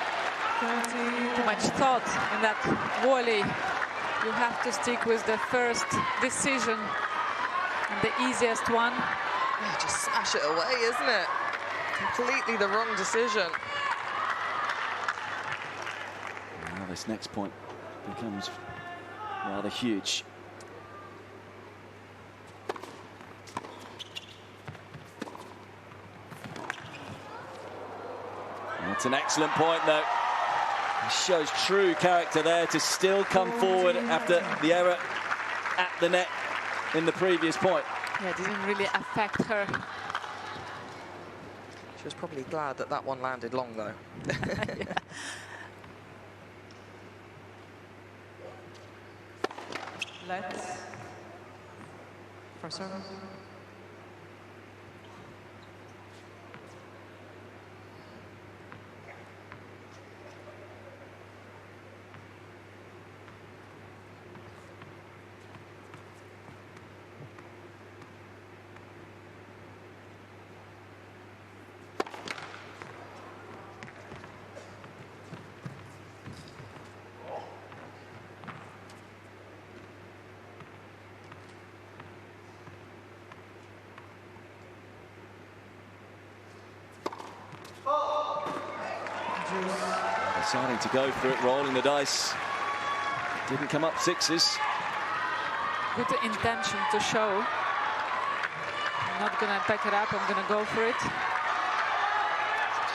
Speaker 2: Too much thought in that volley. You have to stick with the first decision, and the easiest one.
Speaker 3: Yeah, just smash it away, isn't it? Completely the wrong decision.
Speaker 1: Now this next point becomes rather huge. It's an excellent point, though. It shows true character there to still come forward after the error at the net in the previous point.
Speaker 2: Yeah, it didn't really affect her.
Speaker 3: She was probably glad that that one landed long, though.
Speaker 2: Yeah.
Speaker 4: Let's for service.
Speaker 1: Deciding to go for it, rolling the dice. Didn't come up sixes.
Speaker 2: Good intention to show. I'm not gonna back it up, I'm gonna go for it.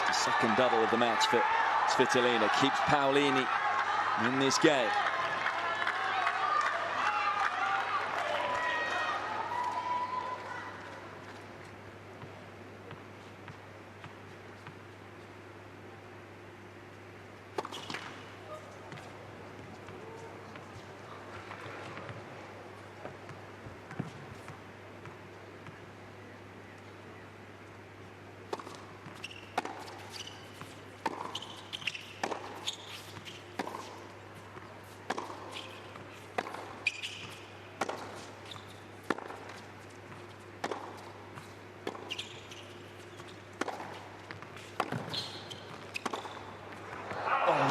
Speaker 1: Just a second double of the match for Svitolina. Keeps Paolini in this game.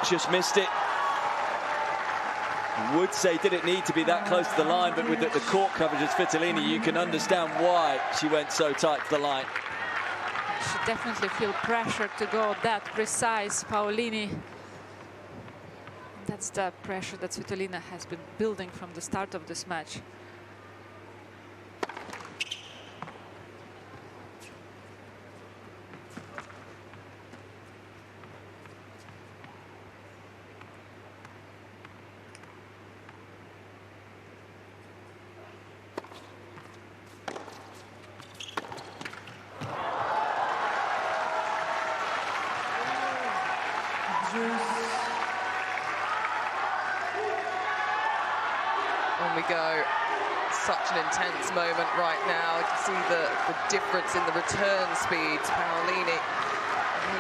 Speaker 1: Just missed it. I would say, did it need to be that close to the line, but with the court coverage of Svitolina, you can understand why she went so tight to the line.
Speaker 2: She definitely feel pressured to go that precise, Paolini. That's the pressure that Svitolina has been building from the start of this match.
Speaker 3: On we go. Such an intense moment right now. You can see the difference in the return speeds. Paolini,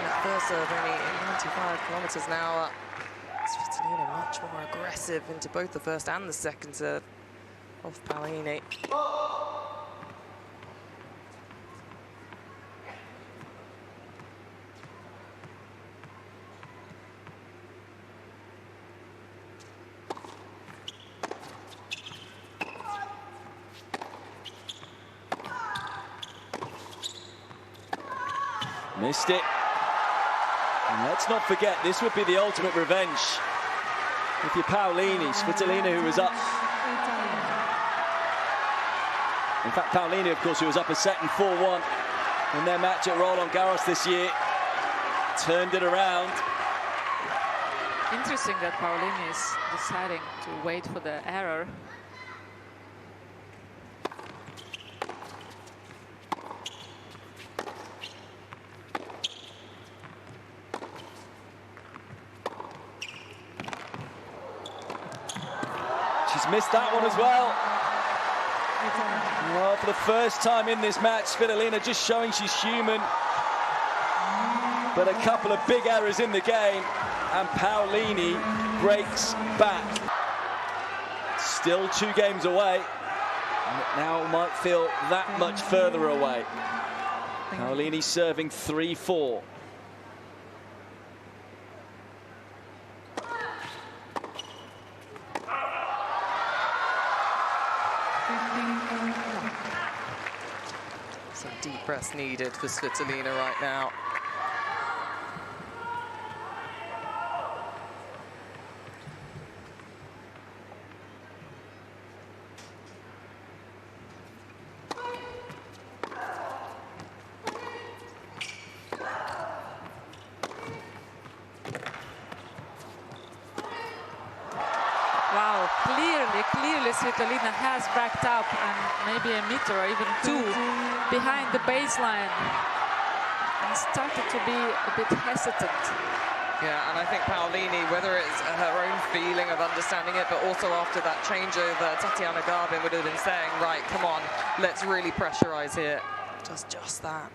Speaker 3: that first serve only 95 kilometers an hour. Svitolina much more aggressive into both the first and the second serve of Paolini.
Speaker 1: Missed it. And let's not forget, this would be the ultimate revenge. If you're Paolini, Svitolina, who was up. In fact, Paolini, of course, who was up a set in 4-1 in their match at Roland Garros this year, turned it around.
Speaker 2: Interesting that Paolini is deciding to wait for the error.
Speaker 1: She's missed that one as well. Well, for the first time in this match, Svitolina just showing she's human. But a couple of big errors in the game, and Paolini breaks back. Still 2 games away. Now might feel that much further away. Paolini serving 3-4.
Speaker 3: Some deep breaths needed for Svitolina right now.
Speaker 2: Wow, clearly Svitolina has backed up and maybe a meter or even 2 behind the baseline and started to be a bit hesitant.
Speaker 3: Yeah, and I think Paolini, whether it's her own feeling of understanding it, but also after that changeover, Tatiana Garbin would have been saying, right, come on, let's really pressurize here. Does just that.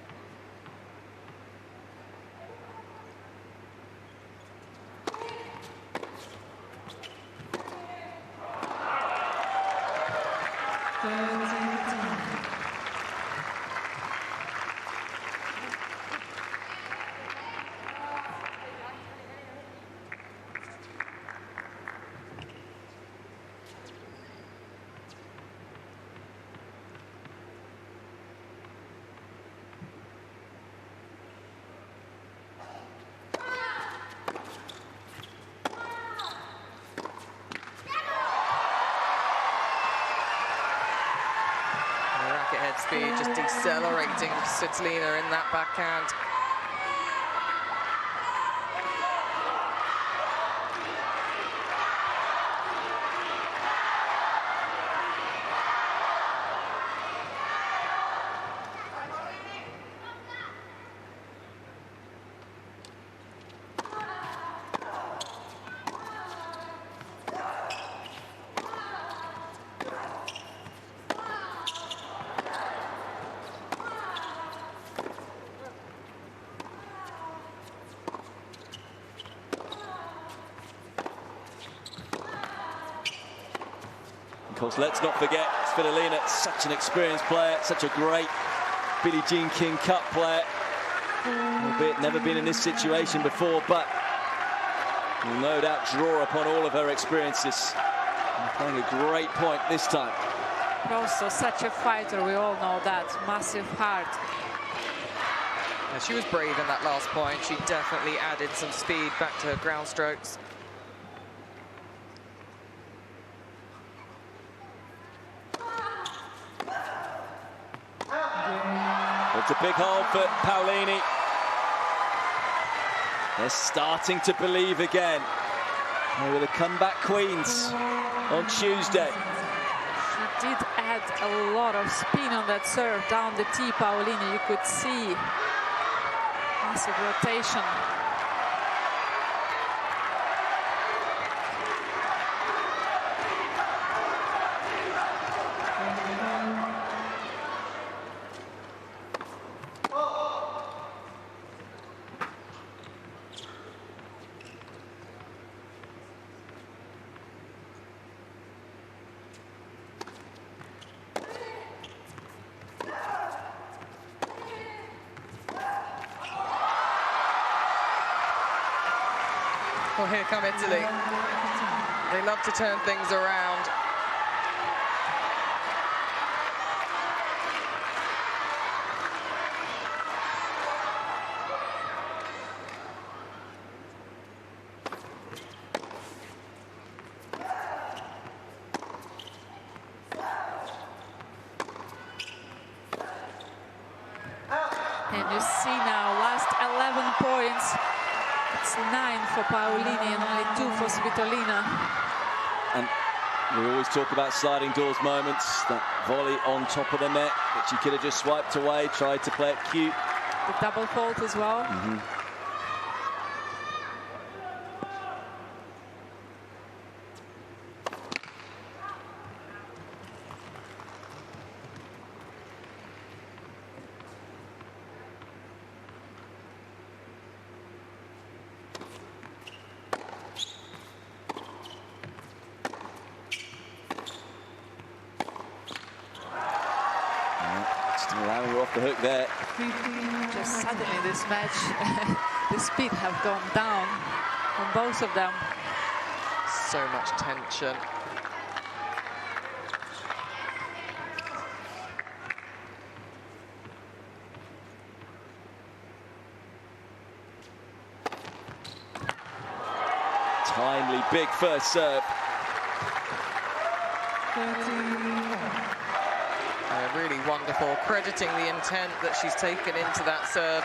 Speaker 3: Head speed just decelerating Svitolina in that backhand.
Speaker 1: Of course, let's not forget Svitolina, such an experienced player, such a great Billie Jean King Cup player. Albeit never been in this situation before, but will no doubt draw upon all of her experiences. And playing a great point this time.
Speaker 2: Also such a fighter, we all know that. Massive heart.
Speaker 3: Yeah, she was brave in that last point. She definitely added some speed back to her ground strokes.
Speaker 1: It's a big hold for Paolini. They're starting to believe again. They were the comeback queens on Tuesday.
Speaker 2: She did add a lot of spin on that serve down the tee, Paolini. You could see massive rotation.
Speaker 3: Well, here come Italy. They love to turn things around.
Speaker 2: And you see now, last 11 points. It's 9 for Paolini and only 2 for Svitolina.
Speaker 1: And we always talk about sliding doors moments. That volley on top of the net that she could have just swiped away, tried to play it cute.
Speaker 2: The double fault as well.
Speaker 1: Allowing her off the hook there.
Speaker 2: Just suddenly this match, the speed have gone down on both of them.
Speaker 3: So much tension.
Speaker 1: Timely, big first serve.
Speaker 3: Really wonderful, crediting the intent that she's taken into that serve.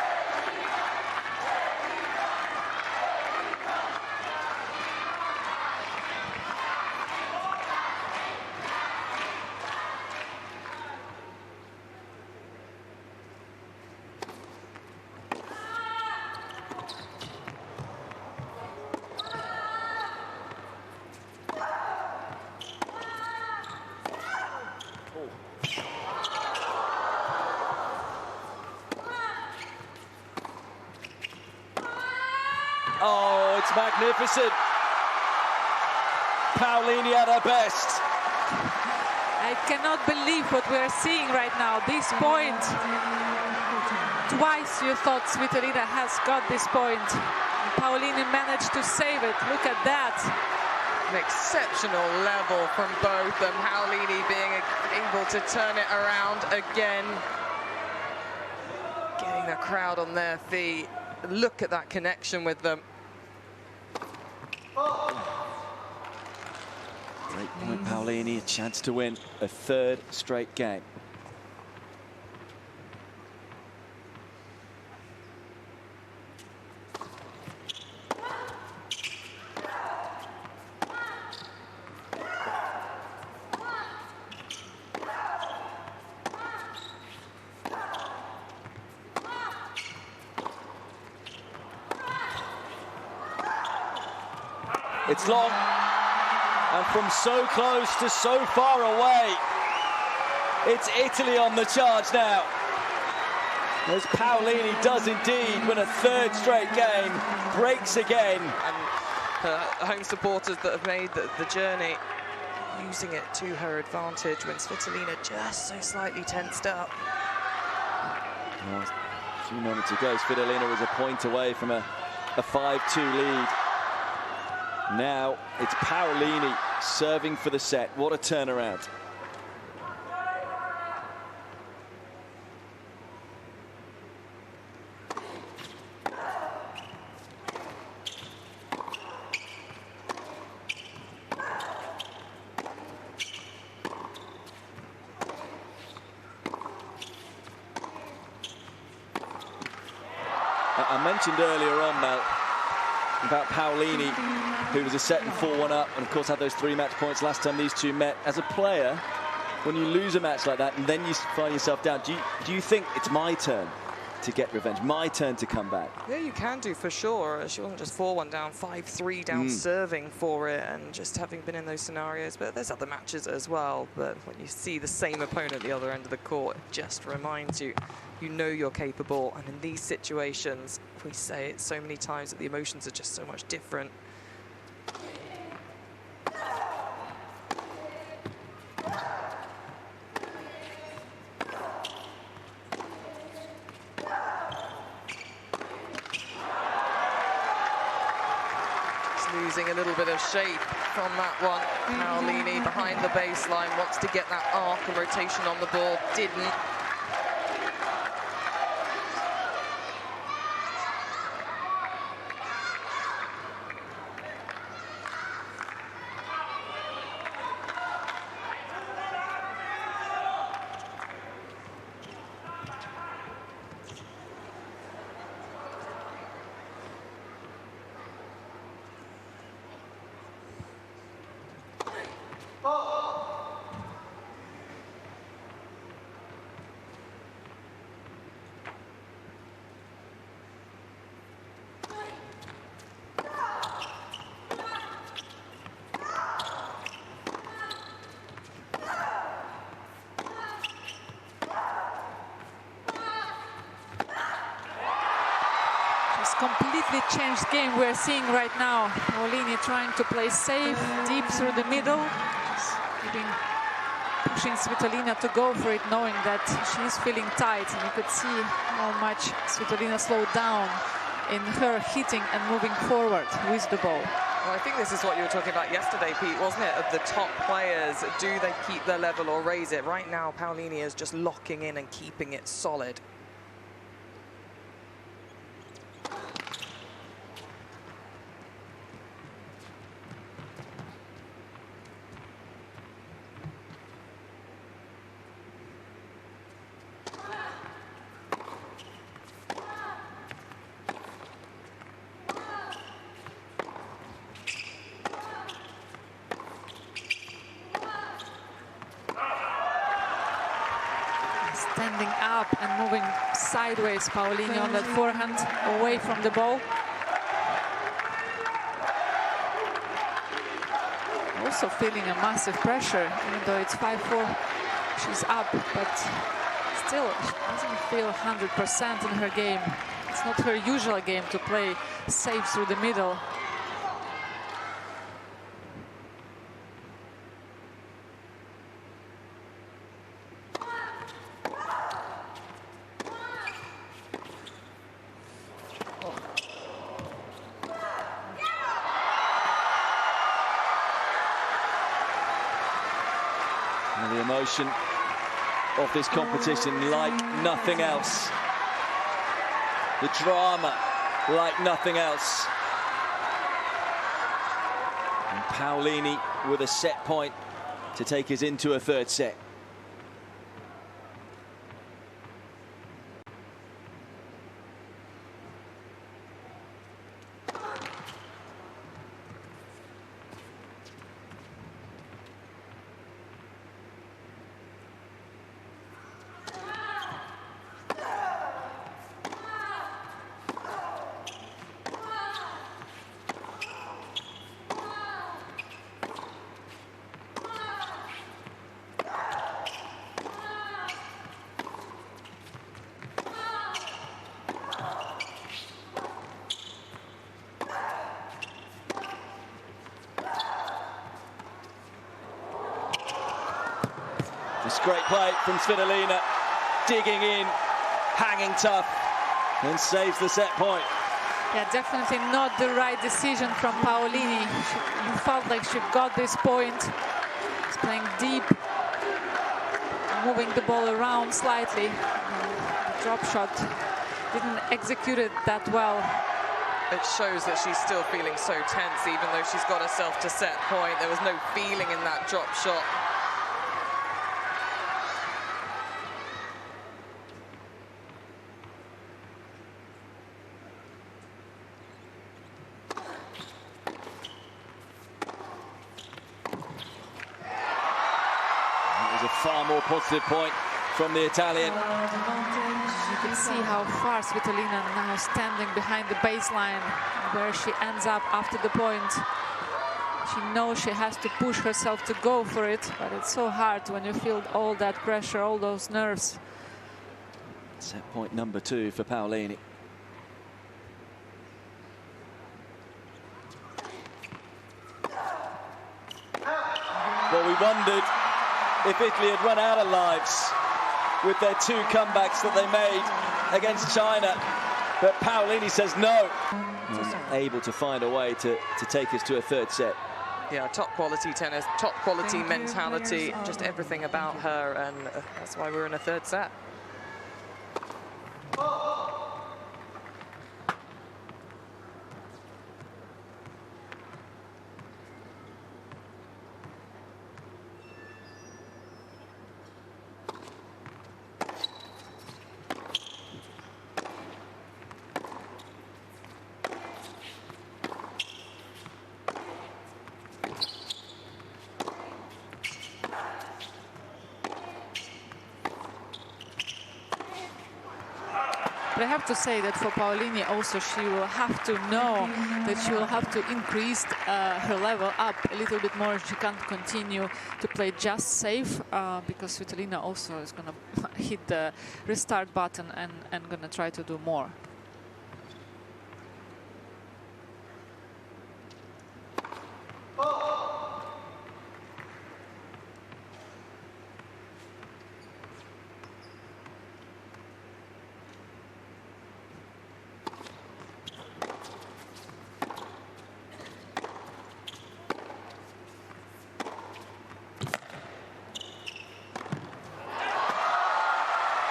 Speaker 1: magnificent. Paolini at her best.
Speaker 2: I cannot believe what we are seeing right now. This point. Twice you thought Svitolina has got this point. Paolini managed to save it. Look at that.
Speaker 3: An exceptional level from both, and Paolini being able to turn it around again. Getting the crowd on their feet. Look at that connection with them.
Speaker 1: Great point, Paolini. A chance to win a third straight game. It's long, and from so close to so far away, it's Italy on the charge now. As Paolini does indeed win a third straight game, breaks again.
Speaker 3: And her home supporters that have made the journey, using it to her advantage when Svitolina just so slightly tensed up.
Speaker 1: Well, a few moments ago, Svitolina was a point away from a 5-2 lead. Now it's Paolini serving for the set. What a turnaround. I mentioned earlier on, Mel, about Paolini, who was a set and 4-1 up, and of course had those 3 match points last time these two met. As a player, when you lose a match like that and then you find yourself down, do you think it's my turn to get revenge, my turn to come back?
Speaker 3: Yeah, you can do, for sure. She wasn't just 4-1 down, 5-3 down, serving for it, and just having been in those scenarios. But there's other matches as well. But when you see the same opponent at the other end of the court, it just reminds you, you know you're capable. And in these situations, we say it so many times that the emotions are just so much different. Losing a little bit of shape from that one. Paolini behind the baseline, wants to get that arc and rotation on the ball, didn't.
Speaker 2: Completely changed game we're seeing right now. Paolini trying to play safe, deep through the middle, pushing Svitolina to go for it, knowing that she's feeling tight. And you could see how much Svitolina slowed down in her hitting and moving forward with the ball.
Speaker 3: Well, I think this is what you were talking about yesterday, Pete, wasn't it? Of the top players, do they keep their level or raise it? Right now, Paolini is just locking in and keeping it solid.
Speaker 2: Standing up and moving sideways, Paolini on that forehand, away from the ball. Also feeling a massive pressure, even though it's 5-4, she's up, but still she doesn't feel 100% in her game. It's not her usual game to play safe through the middle.
Speaker 1: And the emotion of this competition like nothing else. The drama like nothing else. And Paolini with a set point to take us into a third set. This great play from Svitolina, digging in, hanging tough, and saves the set point.
Speaker 2: Yeah, definitely not the right decision from Paolini. You felt like she got this point. She's playing deep, moving the ball around slightly. The drop shot didn't execute it that well.
Speaker 3: It shows that she's still feeling so tense, even though she's got herself to set point. There was no feeling in that drop shot.
Speaker 1: Far more positive point from the Italian.
Speaker 2: You can see how far Svitolina now standing behind the baseline, where she ends up after the point. She knows she has to push herself to go for it, but it's so hard when you feel all that pressure, all those nerves.
Speaker 1: Set point number 2 for Paolini. Well, we wondered if Italy had run out of lives with their 2 comebacks that they made against China. But Paolini says no. Able to find a way to take us to a third set.
Speaker 3: Yeah, top quality tennis, top quality mentality, just everything about her, and that's why we're in a third set.
Speaker 2: But I have to say that for Paolini also, she will have to know that she will have to increase her level up a little bit more. She can't continue to play just safe because Svitolina also is going to hit the restart button and going to try to do more.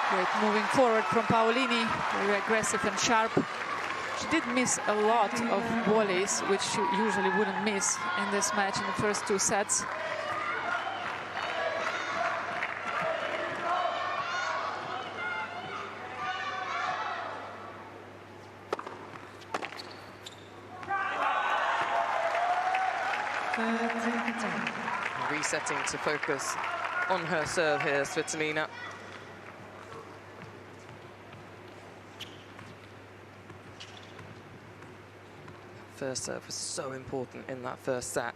Speaker 2: Great moving forward from Paolini, very aggressive and sharp. She did miss a lot of volleys, which she usually wouldn't miss in this match in the first 2 sets.
Speaker 3: Resetting to focus on her serve here, Svitolina. First serve was so important in that first set.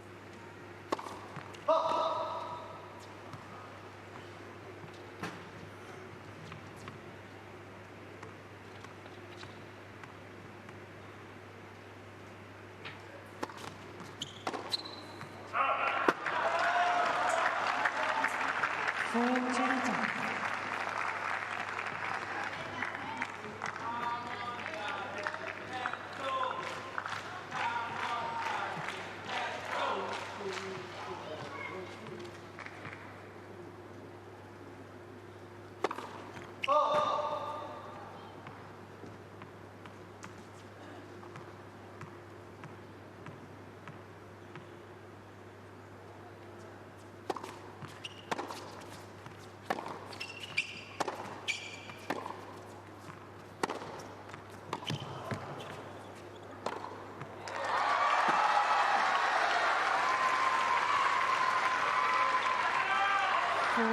Speaker 3: There's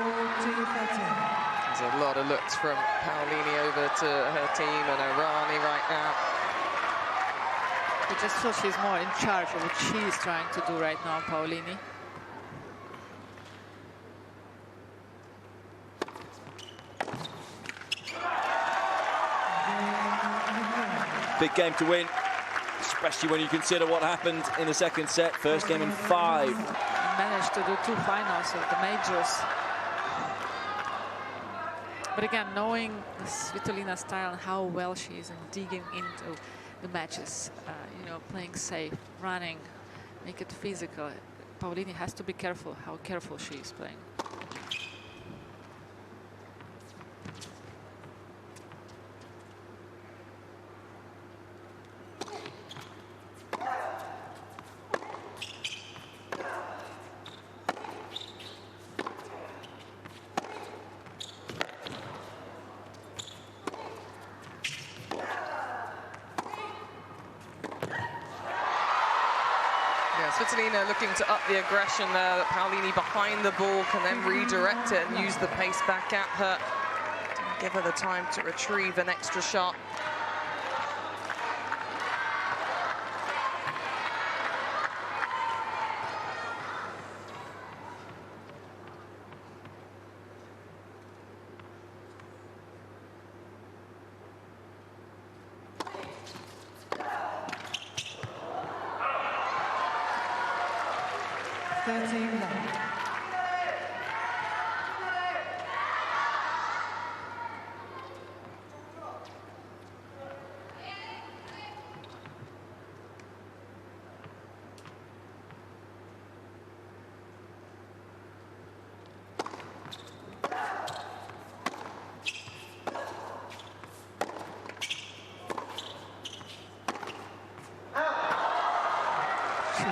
Speaker 3: a lot of looks from Paolini over to her team and Irani right now.
Speaker 2: I just feel she's more in charge of what she's trying to do right now, Paolini.
Speaker 1: Big game to win, especially when you consider what happened in the second set. First game in 5.
Speaker 2: Managed to do 2 finals of the majors. But again, knowing Svitolina's style and how well she is in digging into the matches, you know, playing safe, running, make it physical. Paolini has to be careful how careful she is playing.
Speaker 3: Svitolina looking to up the aggression there. Paolini behind the ball can then redirect it and use the pace back at her. Give her the time to retrieve an extra shot.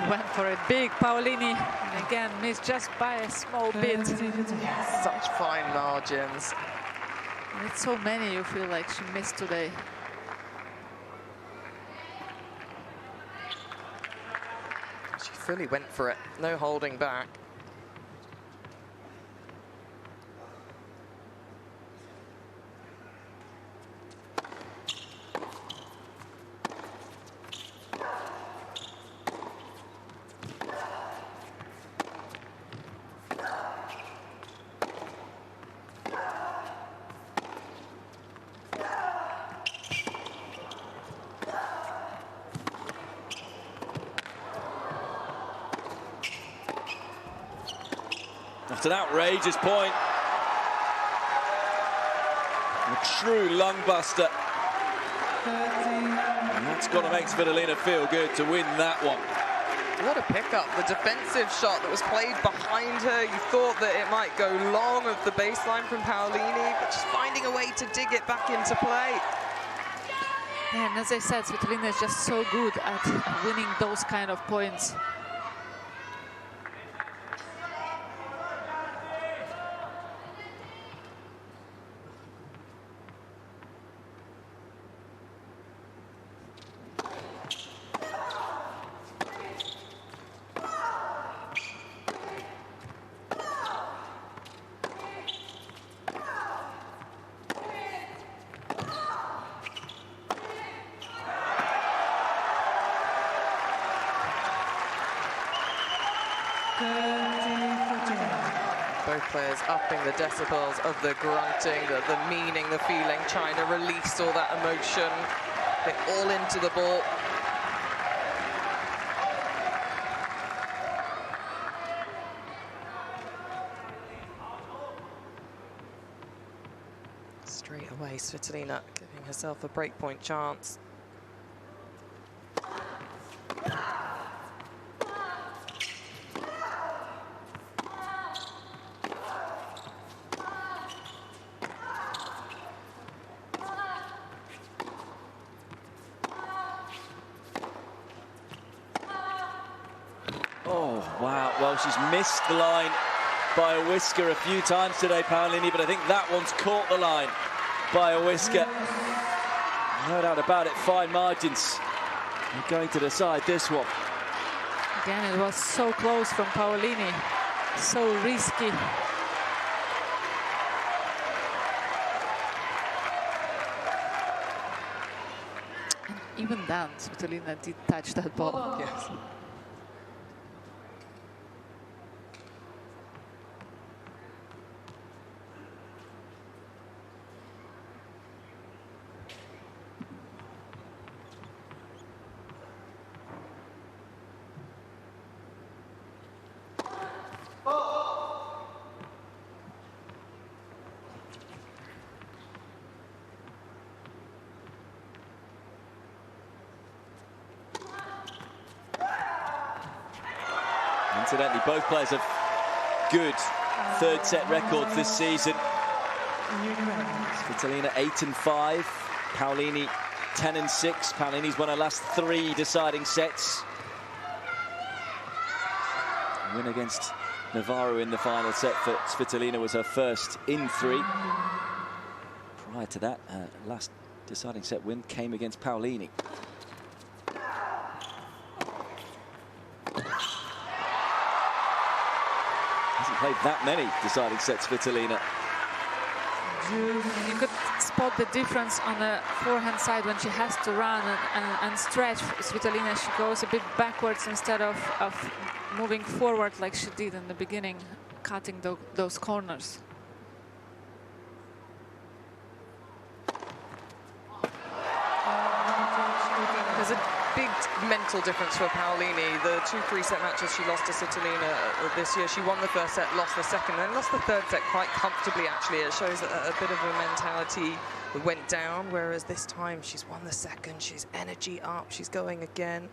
Speaker 2: Went for it big, Paolini, and again missed just by a small bit.
Speaker 3: Such fine margins.
Speaker 2: And it's so many you feel like she missed today.
Speaker 3: She fully went for it, no holding back.
Speaker 1: That's an outrageous point. A true lung buster. And that's got to make Svitolina feel good to win that one.
Speaker 3: What a pickup. The defensive shot that was played behind her. You thought that it might go long of the baseline from Paolini, but just finding a way to dig it back into play.
Speaker 2: Yeah, and as I said, Svitolina is just so good at winning those kind of points.
Speaker 3: Both players upping the decibels of the grunting, the meaning, the feeling, trying to release all that emotion. Get all into the ball. Straight away, Svitolina giving herself a breakpoint chance.
Speaker 1: Oh, wow. Well, she's missed the line by a whisker a few times today, Paolini, but I think that one's caught the line by a whisker. No doubt about it, fine margins. They're going to decide this one.
Speaker 2: Again, it was so close from Paolini. So risky. even then, Svitolina did touch that ball.
Speaker 3: Yes.
Speaker 1: Incidentally, both players have good third set records this season. Svitolina 8-5, Paolini 10-6. Paolini's won her last 3 deciding sets. Win against Navarro in the final set for Svitolina was her first in 3. Prior to that, her last deciding set win came against Paolini. Hasn't played that many deciding sets, Svitolina.
Speaker 2: You could spot the difference on the forehand side when she has to run and stretch. Svitolina, she goes a bit backwards instead of moving forward like she did in the beginning, cutting those corners.
Speaker 3: There's a big mental difference for Paolini. The 2 3-set matches she lost to Svitolina this year, she won the first set, lost the second, then lost the third set quite comfortably, actually. It shows a bit of a mentality that went down, whereas this time she's won the second, she's energy up, she's going again.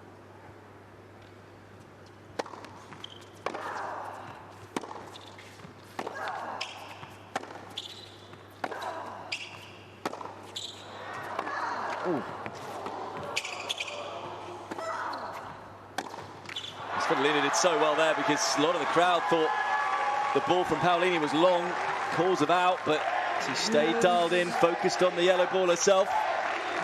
Speaker 1: Ooh. Svitolina did so well there because a lot of the crowd thought the ball from Paolini was long, calls of out, but she stayed dialed in, focused on the yellow ball herself.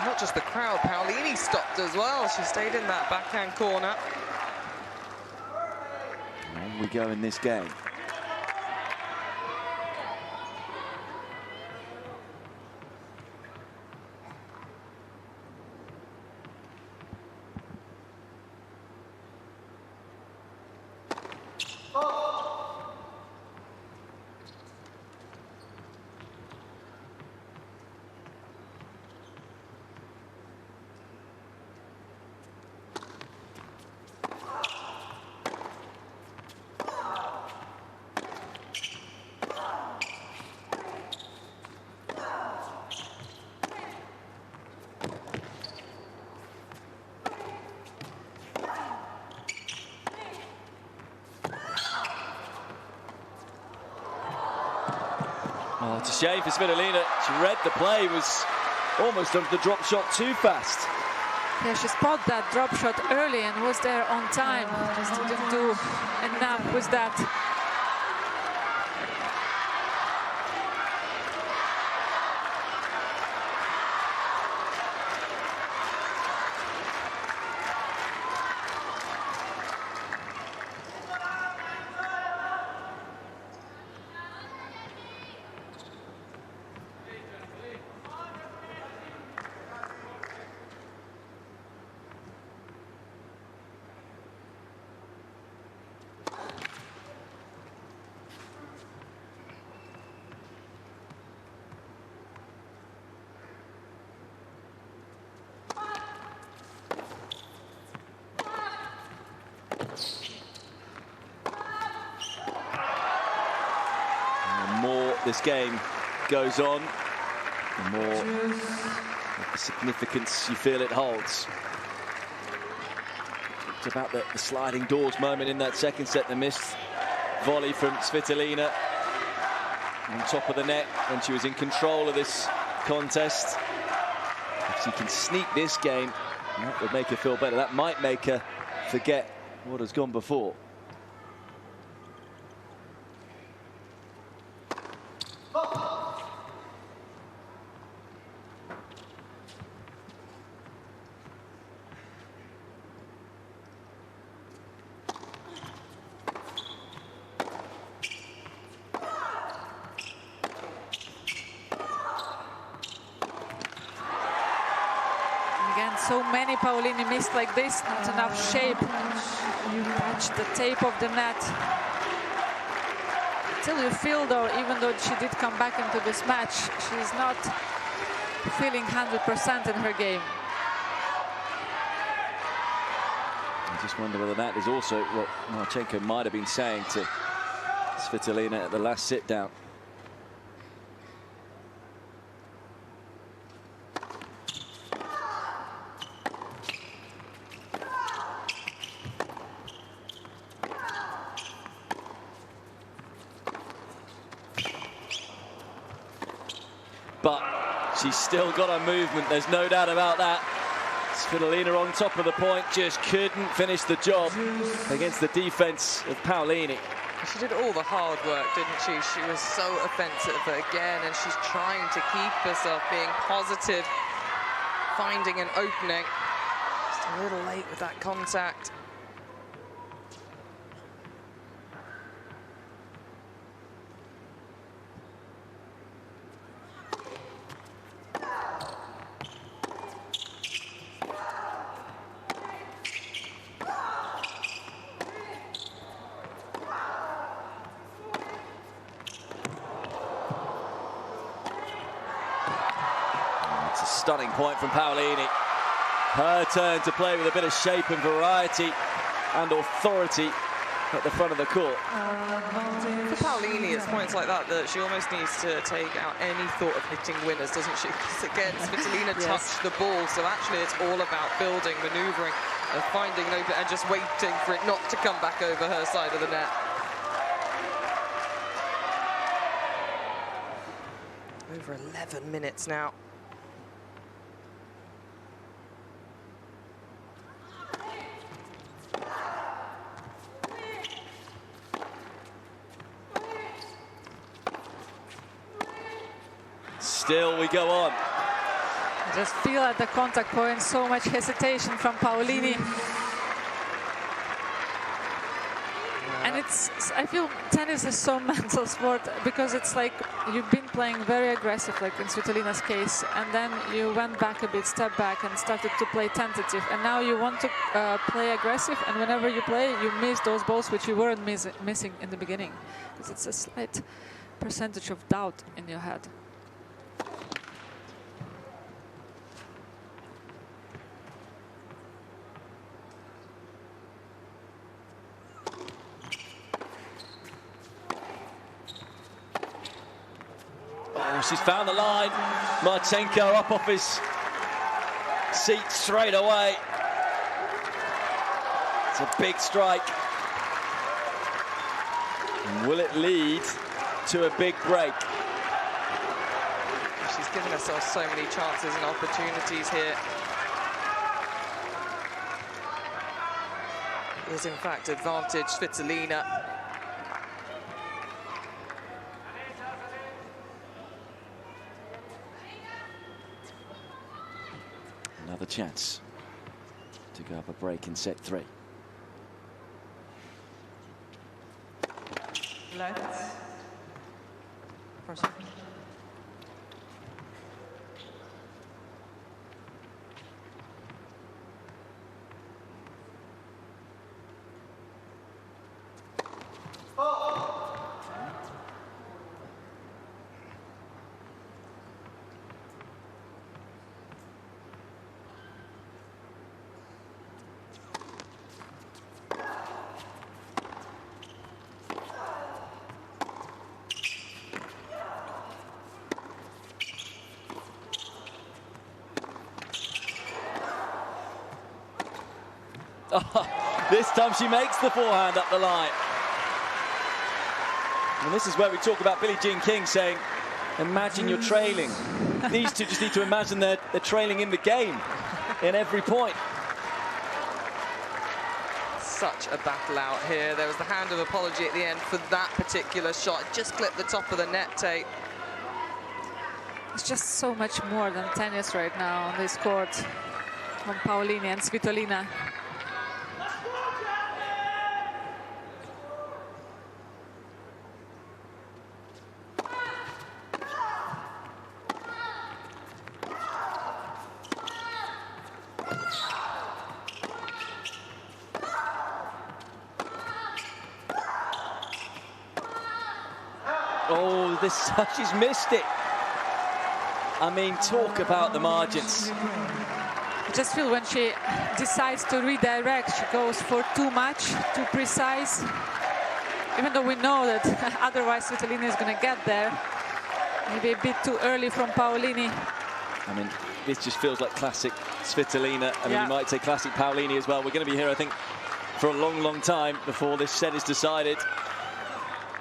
Speaker 3: Not just the crowd, Paolini stopped as well. She stayed in that backhand corner.
Speaker 1: On we go in this game. Oh, it's a shame for Svitolina. She read the play, was almost onto the drop shot too fast.
Speaker 2: Yeah, she spotted that drop shot early and was there on time. Just didn't do enough with that.
Speaker 1: This game goes on, the more significance you feel it holds. It's about the sliding doors moment in that second set, the missed volley from Svitolina on top of the net when she was in control of this contest. If she can sneak this game, that would make her feel better. That might make her forget what has gone before.
Speaker 2: so many Paolini missed like this, not enough shape. You touch the tape of the net. Till you feel, though, even though she did come back into this match, she's not feeling 100% in her game.
Speaker 1: I just wonder whether that is also what Marchenko might have been saying to Svitolina at the last sit down. But she's still got her movement, there's no doubt about that. Svitolina on top of the point, just couldn't finish the job against the defense of Paolini.
Speaker 3: She did all the hard work, didn't she? She was so offensive again, and she's trying to keep herself being positive, finding an opening. Just a little late with that contact.
Speaker 1: Stunning point from Paolini. Her turn to play with a bit of shape and variety and authority at the front of the court.
Speaker 3: For Paolini, it's points like that that she almost needs to take out any thought of hitting winners, doesn't she? Because again, Svitolina touched the ball, so actually it's all about building, manoeuvring, and finding an open and just waiting for it not to come back over her side of the net. Over 11 minutes now.
Speaker 1: Still we go on.
Speaker 2: I just feel at the contact point so much hesitation from Paolini. And I feel tennis is so mental sport, because it's like you've been playing very aggressive, like in Svitolina's case, and then you went back a bit, step back, and started to play tentative. And now you want to play aggressive, and whenever you play, you miss those balls which you weren't missing in the beginning. Because it's a slight percentage of doubt in your head.
Speaker 1: She's found the line. Marchenko up off his seat straight away. It's a big strike. And will it lead to a big break?
Speaker 3: She's given herself so many chances and opportunities here. Is in fact advantage Svitolina.
Speaker 1: Another chance to go up a break in set 3.
Speaker 4: Let's for service.
Speaker 1: Oh, this time she makes the forehand up the line. And this is where we talk about Billie Jean King saying, imagine you're trailing. These two just need to imagine they're trailing in the game in every point.
Speaker 3: Such a battle out here. There was the hand of apology at the end for that particular shot. It just clipped the top of the net tape.
Speaker 2: It's just so much more than tennis right now on this court from Paolini and Svitolina.
Speaker 1: Oh, this, she's missed it. I mean, talk about the margins.
Speaker 2: I just feel when she decides to redirect, she goes for too much, too precise. Even though we know that otherwise Svitolina is going to get there. Maybe a bit too early from Paolini.
Speaker 1: I mean, this just feels like classic Svitolina. I mean, you might say classic Paolini as well. We're going to be here, I think, for a long, long time before this set is decided.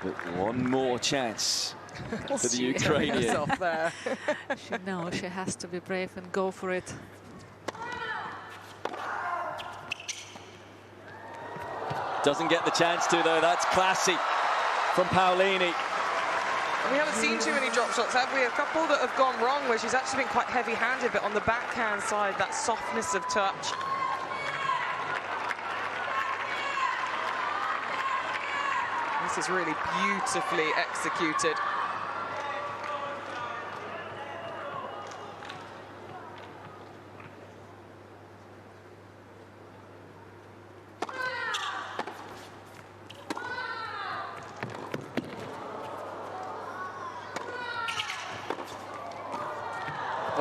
Speaker 1: But one more chance for the Ukrainian.
Speaker 2: She knows she has to be brave and go for it.
Speaker 1: Doesn't get the chance to, though. That's classy from Paolini.
Speaker 3: We haven't seen too many drop shots, have we? A couple that have gone wrong where she's actually been quite heavy-handed, but on the backhand side, that softness of touch. This is really beautifully executed.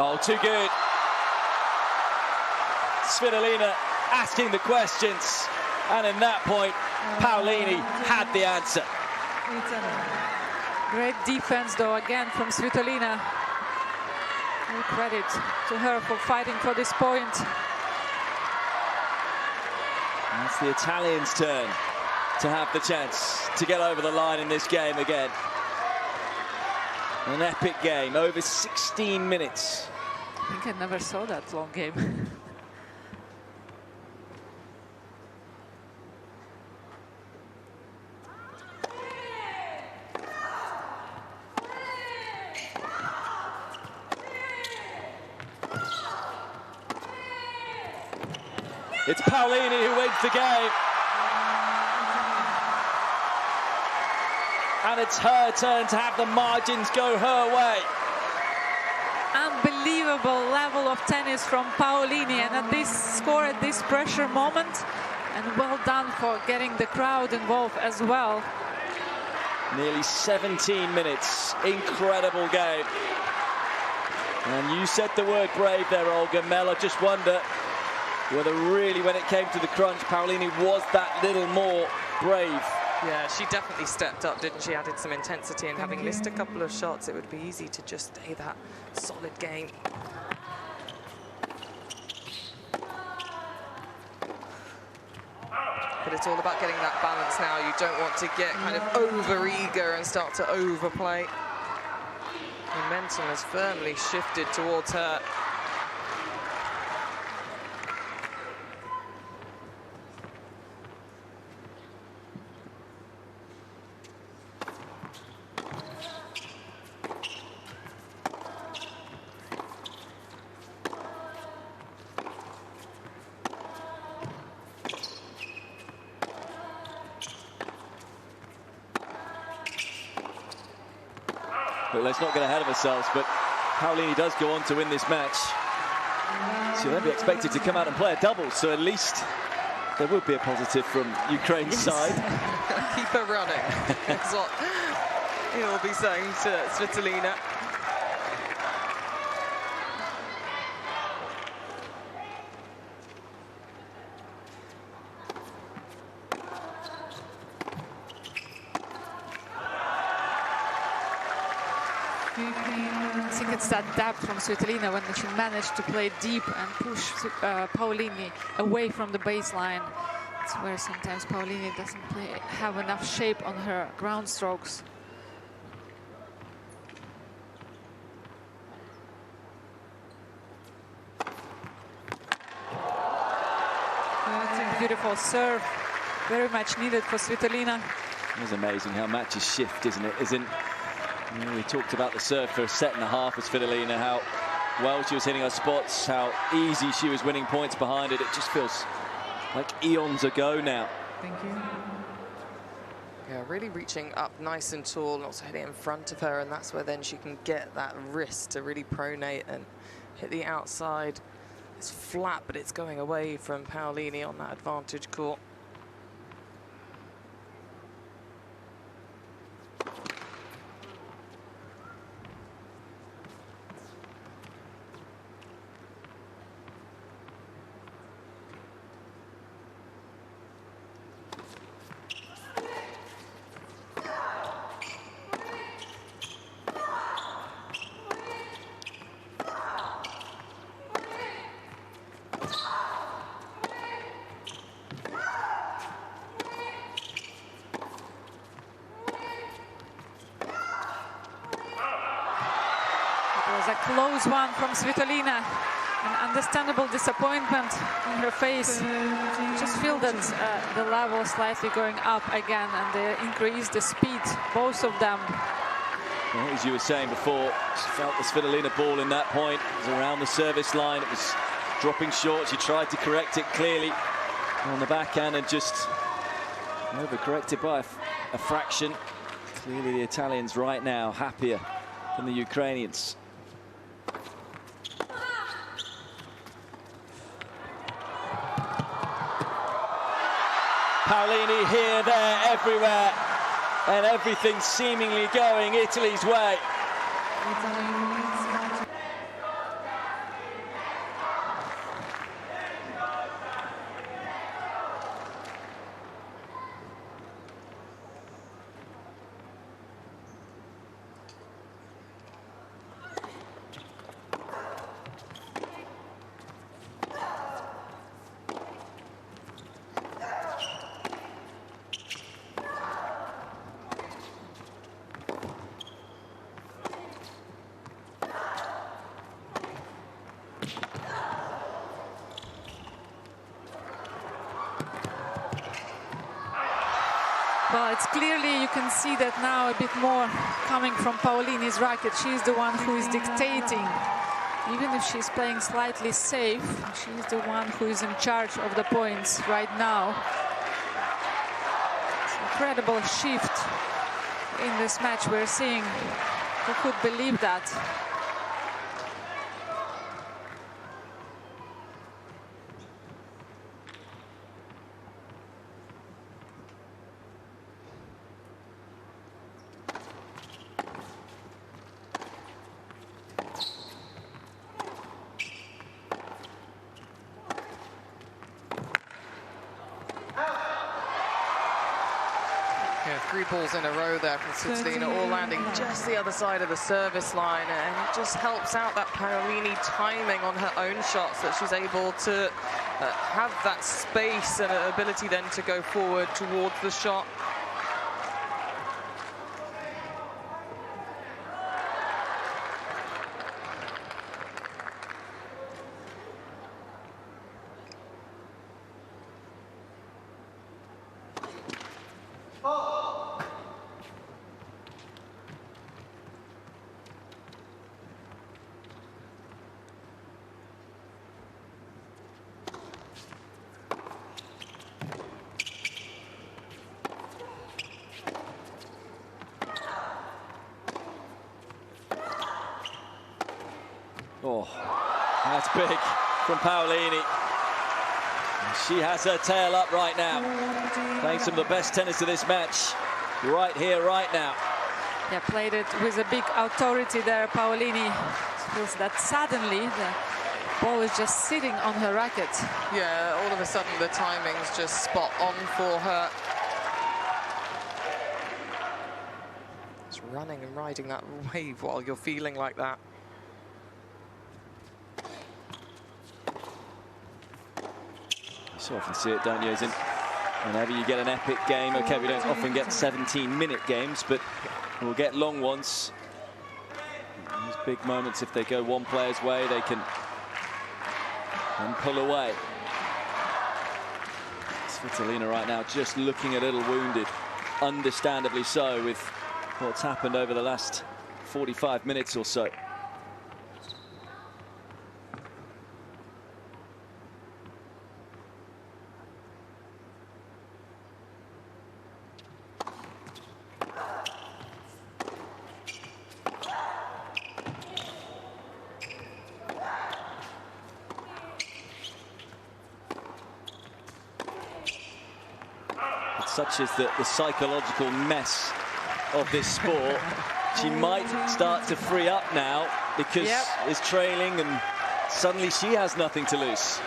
Speaker 1: Oh, too good. Svitolina asking the questions. And in that point, Paolini had the answer.
Speaker 2: Great defense, though, again from Svitolina. Full credit to her for fighting for this point.
Speaker 1: It's the Italians' turn to have the chance to get over the line in this game again. An epic game, over 16 minutes.
Speaker 2: I think I never saw that long game.
Speaker 1: It's Paolini who wins the game. And it's her turn to have the margins go her way.
Speaker 2: Unbelievable level of tennis from Paolini, and at this score, at this pressure moment, and well done for getting the crowd involved as well.
Speaker 1: Nearly 17 minutes, incredible game. And you said the word brave there, Olga. Mel, I just wonder whether really, when it came to the crunch, Paolini was that little more brave.
Speaker 3: Yeah, she definitely stepped up, didn't she? Added some intensity, and having missed a couple of shots, it would be easy to just stay that solid game. But it's all about getting that balance now. You don't want to get kind of over-eager and start to overplay. Momentum has firmly shifted towards her.
Speaker 1: But let's not get ahead of ourselves, but Paolini does go on to win this match. She'll then be expected to come out and play a double, so at least there would be a positive from Ukraine's side.
Speaker 3: Keep her running. That's what he'll be saying to Svitolina.
Speaker 2: I think it's that depth from Svitolina when she managed to play deep and push Paolini away from the baseline. It's where sometimes Paolini doesn't have enough shape on her ground strokes. Beautiful serve, very much needed for Svitolina.
Speaker 1: It's amazing how matches shift, isn't it? You know, we talked about the serve for a set and a half with Svitolina, how well she was hitting her spots, how easy she was winning points behind it. It just feels like eons ago now.
Speaker 4: Thank you.
Speaker 3: Yeah, really reaching up nice and tall and also hitting in front of her, and that's where then she can get that wrist to really pronate and hit the outside. It's flat, but it's going away from Paolini on that advantage court.
Speaker 2: close one from Svitolina. An understandable disappointment on her face. You just feel that the level slightly going up again, and they increase the speed, both of them.
Speaker 1: Well, as you were saying before, she felt the Svitolina ball in that point. It was around the service line. It was dropping short. She tried to correct it clearly on the backhand and just overcorrected by a fraction. Clearly the Italians right now happier than the Ukrainians. Paolini here, there, everywhere, and everything seemingly going Italy's way.
Speaker 2: Well, it's clearly, you can see that now a bit more coming from Paolini's racket. She's the one who is dictating. Even if she's playing slightly safe, she's the one who is in charge of the points right now. It's an incredible shift in this match we're seeing. Who could believe that?
Speaker 3: Yeah, 3 balls in a row there from Svitolina, all landing just the other side of the service line, and it just helps out that Paolini timing on her own shots, that she's able to have that space and ability then to go forward towards the shot.
Speaker 1: Oh, that's big from Paolini. She has her tail up right now. Playing some of the best tennis of this match. Right here, right now.
Speaker 2: Yeah, played it with a big authority there. Paolini feels that suddenly the ball is just sitting on her racket.
Speaker 3: Yeah, all of a sudden the timing's just spot on for her. Just running and riding that wave while you're feeling like that.
Speaker 1: You so often see it, don't you? As in, whenever you get an epic game, okay, we don't often get 17-minute games, but we'll get long ones. These big moments, if they go one player's way, they can then pull away. Svitolina right now just looking a little wounded, understandably so, with what's happened over the last 45 minutes or so. Such is the psychological mess of this sport. She might start to free up now because is trailing and suddenly she has nothing to lose.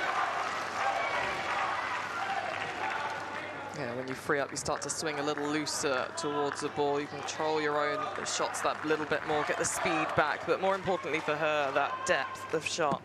Speaker 3: Yeah, when you free up, you start to swing a little looser towards the ball. You control your own shots that little bit more, get the speed back, but more importantly for her, that depth of shot.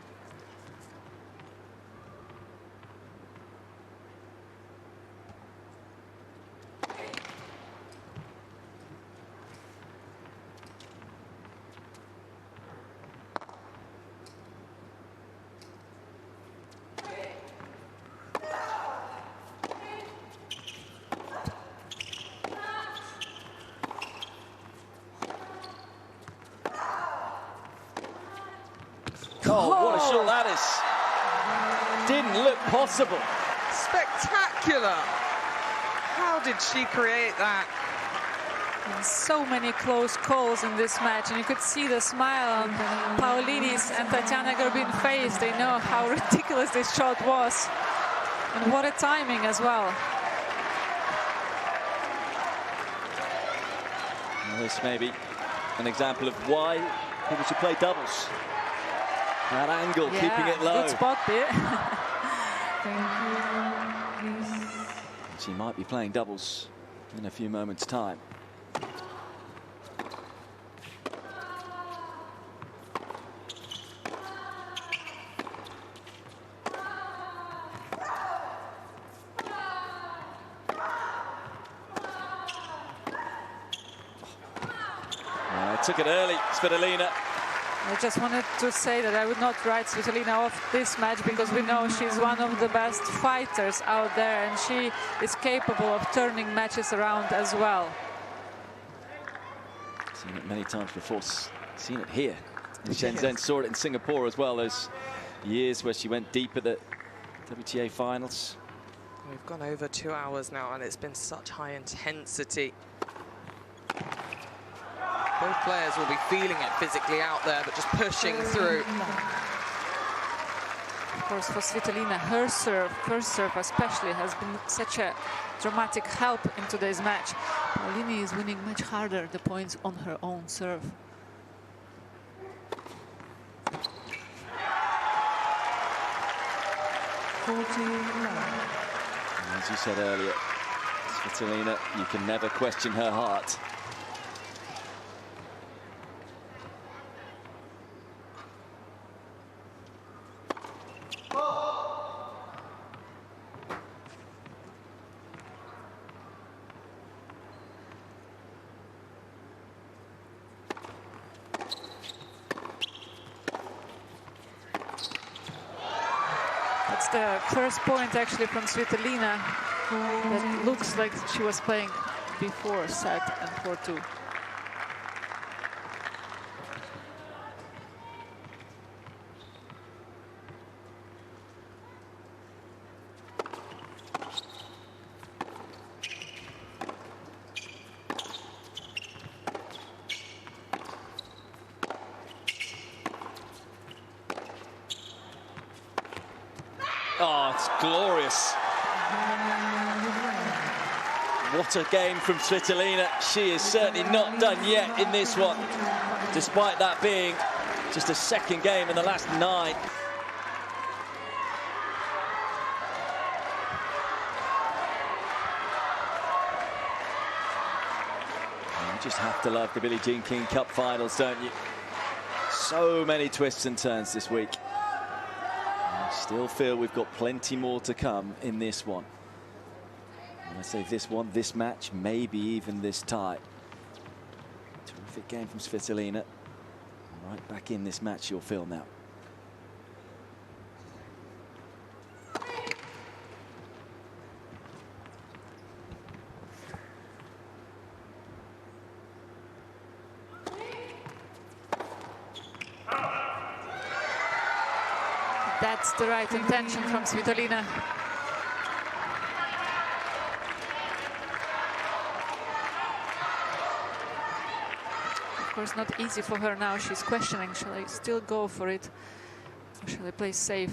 Speaker 1: Oh, what a shot that is. Didn't look possible.
Speaker 3: Spectacular. How did she create that?
Speaker 2: And so many close calls in this match, and you could see the smile on Paolini's and Tatiana Gerbin's face. They know how ridiculous this shot was, and what a timing as well.
Speaker 1: Well, this may be an example of why people should play doubles. That angle,
Speaker 2: Yeah,
Speaker 1: keeping it low.
Speaker 2: good spot there.
Speaker 1: She might be playing doubles in a few moments' time. Took it early, Svitolina.
Speaker 2: I just wanted to say that I would not write Svitolina off this match, because we know she's one of the best fighters out there, and she is capable of turning matches around as well.
Speaker 1: Seen it many times before, seen it here in Shenzhen, saw it in Singapore as well. Those years where she went deep at the WTA finals.
Speaker 3: We've gone over 2 hours now, and it's been such high intensity. Both players will be feeling it physically out there, but just pushing through.
Speaker 2: Of course, for Svitolina, her serve, first serve especially, has been such a dramatic help in today's match. Paolini is winning much harder the points on her own serve.
Speaker 1: As you said earlier, Svitolina, you can never question her heart.
Speaker 2: That's the first point actually from Svitolina that looks like she was playing before set and 4-2.
Speaker 1: Oh, it's glorious. What a game from Svitolina. She is certainly not done yet in this one, despite that being just a second game in the last 9. You just have to love the Billie Jean King Cup finals, don't you? So many twists and turns this week. I still feel we've got plenty more to come in this one. When I say this one, this match, maybe even this tie. Terrific game from Svitolina. Right back in this match, you'll feel now.
Speaker 2: That's the right intention from Svitolina. Of course, not easy for her now. She's questioning, shall I still go for it, or shall I play safe?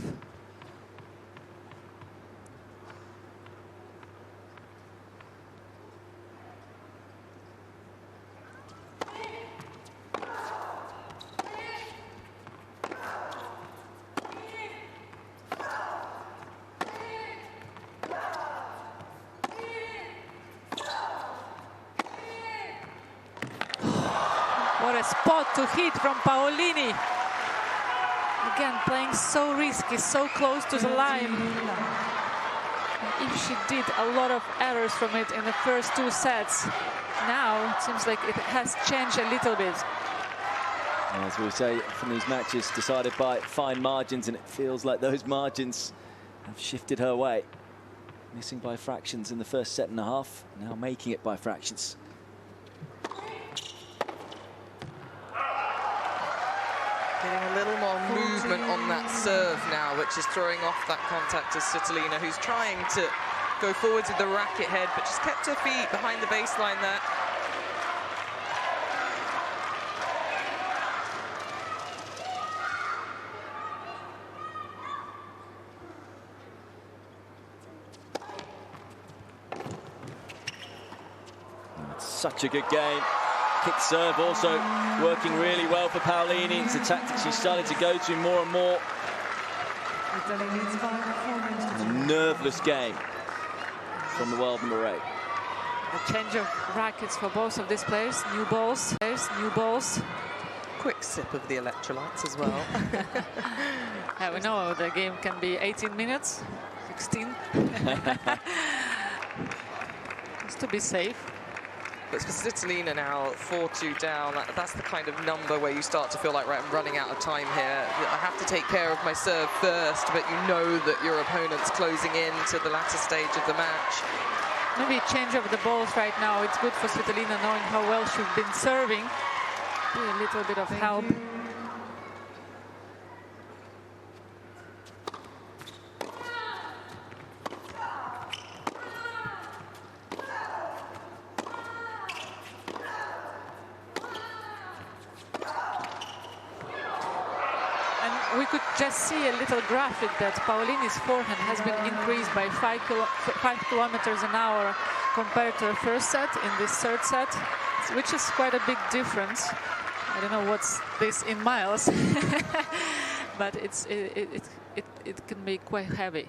Speaker 2: What a spot to hit from Paolini. Again, playing so risky, so close to the line. And if she did a lot of errors from it in the first 2 sets, now it seems like it has changed a little bit.
Speaker 1: As we say, from these matches decided by fine margins, and it feels like those margins have shifted her way. Missing by fractions in the first set and a half, now making it by fractions.
Speaker 3: Getting a little more movement movement on that serve now, which is throwing off that contact of Svitolina, who's trying to go forwards with the racket head, but just kept her feet behind the baseline there.
Speaker 1: Such a good game. Kick serve also working really well for Paolini. It's a tactic she's started to go to more and more. A nerveless game from the world number 8.
Speaker 2: A change of rackets for both of these players. New balls, new balls.
Speaker 3: Quick sip of the electrolytes as well.
Speaker 2: Yeah, we know the game can be 18 minutes, 16. Just to be safe.
Speaker 3: But for Svitolina now, 4-2 down, that's the kind of number where you start to feel like, right, I'm running out of time here. I have to take care of my serve first, but you know that your opponent's closing in to the latter stage of the match.
Speaker 2: Maybe change of the balls right now. It's good for Svitolina knowing how well she's been serving. A little bit of help. We could just see a little graphic that Paolini's forehand has been increased by 5 kilometers an hour compared to her first set in this third set, which is quite a big difference. I don't know what's this in miles, but it can be quite heavy.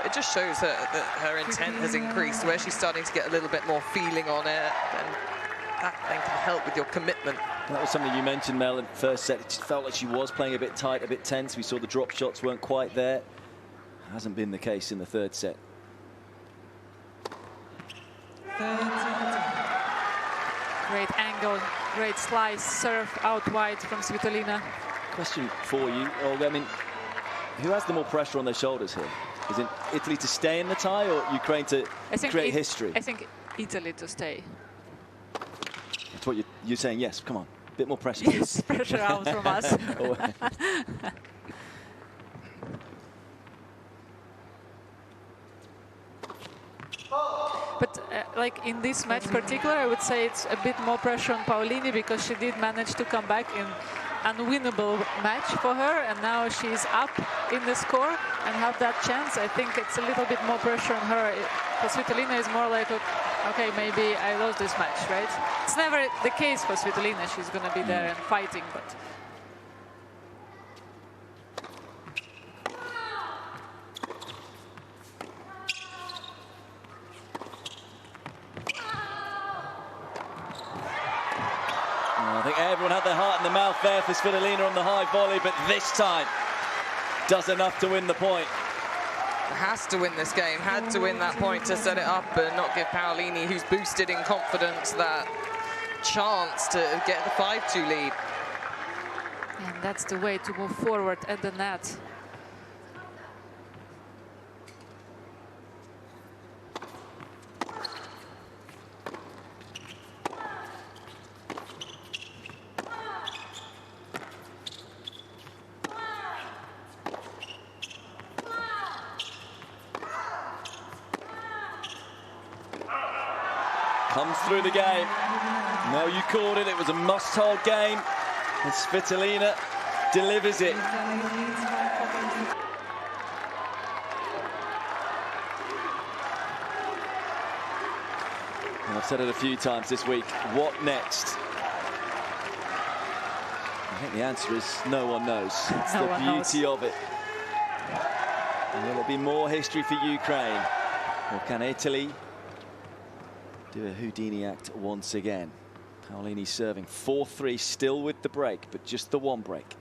Speaker 3: It just shows that her intent has increased, where she's starting to get a little bit more feeling on it, and that then can help with your commitment.
Speaker 1: That was something you mentioned, Mel, in the first set. It felt like she was playing a bit tight, a bit tense. We saw the drop shots weren't quite there. Hasn't been the case in the third set.
Speaker 2: Great angle, great slice, serve out wide from Svitolina.
Speaker 1: Question for you, Olga. I mean, who has the more pressure on their shoulders here? Is it Italy to stay in the tie or Ukraine to create history?
Speaker 2: I think Italy to stay.
Speaker 1: That's what you're saying, yes, come on. A bit more pressure.
Speaker 2: Yes, pressure out from us. But like in this match particular, I would say it's a bit more pressure on Paolini because she did manage to come back in unwinnable match for her, and now she's up in the score and have that chance. I think it's a little bit more pressure on her. For Svitolina is more like, okay, maybe I lost this match, right? It's never the case for Svitolina. She's going to be there and fighting, but...
Speaker 1: I think everyone had their heart in the mouth there for Svitolina on the high volley, but this time does enough to win the point.
Speaker 3: Has to win this game, had to win that point to set it up and not give Paolini, who's boosted in confidence, that chance to get the 5-2 lead.
Speaker 2: And that's the way to move forward at the net.
Speaker 1: Comes through the game. No, you called it. It was a must-hold game. And Svitolina delivers it. And I've said it a few times this week. What next? I think the answer is no one knows. It's the beauty of it. And will there be more history for Ukraine? Or can Italy do a Houdini act once again? Paolini serving 4-3, still with the break, but just the one break.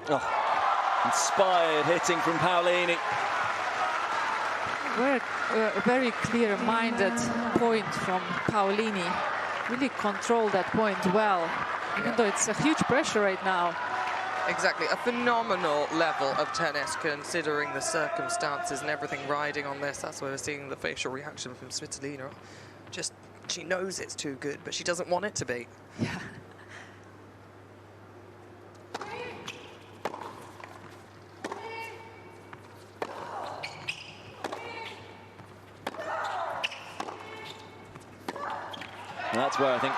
Speaker 1: Oh, inspired hitting from Paolini.
Speaker 2: very clear-minded point from Paolini. Really controlled that point well, even though it's a huge pressure right now.
Speaker 3: Exactly, a phenomenal level of tennis considering the circumstances and everything riding on this. That's why we're seeing the facial reaction from Svitolina. Just, she knows it's too good, but she doesn't want it to be.
Speaker 2: Yeah.
Speaker 1: And that's where I think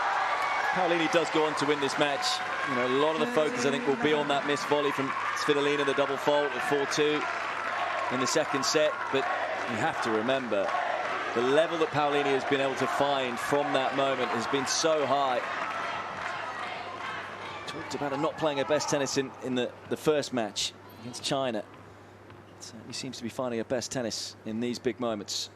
Speaker 1: Paolini does go on to win this match. You know, a lot of the focus, I think, will be on that missed volley from Svitolina, the double fault at 4-2 in the second set. But you have to remember, the level that Paolini has been able to find from that moment has been so high. Talked about her not playing her best tennis in the first match against China. Certainly seems to be finding her best tennis in these big moments.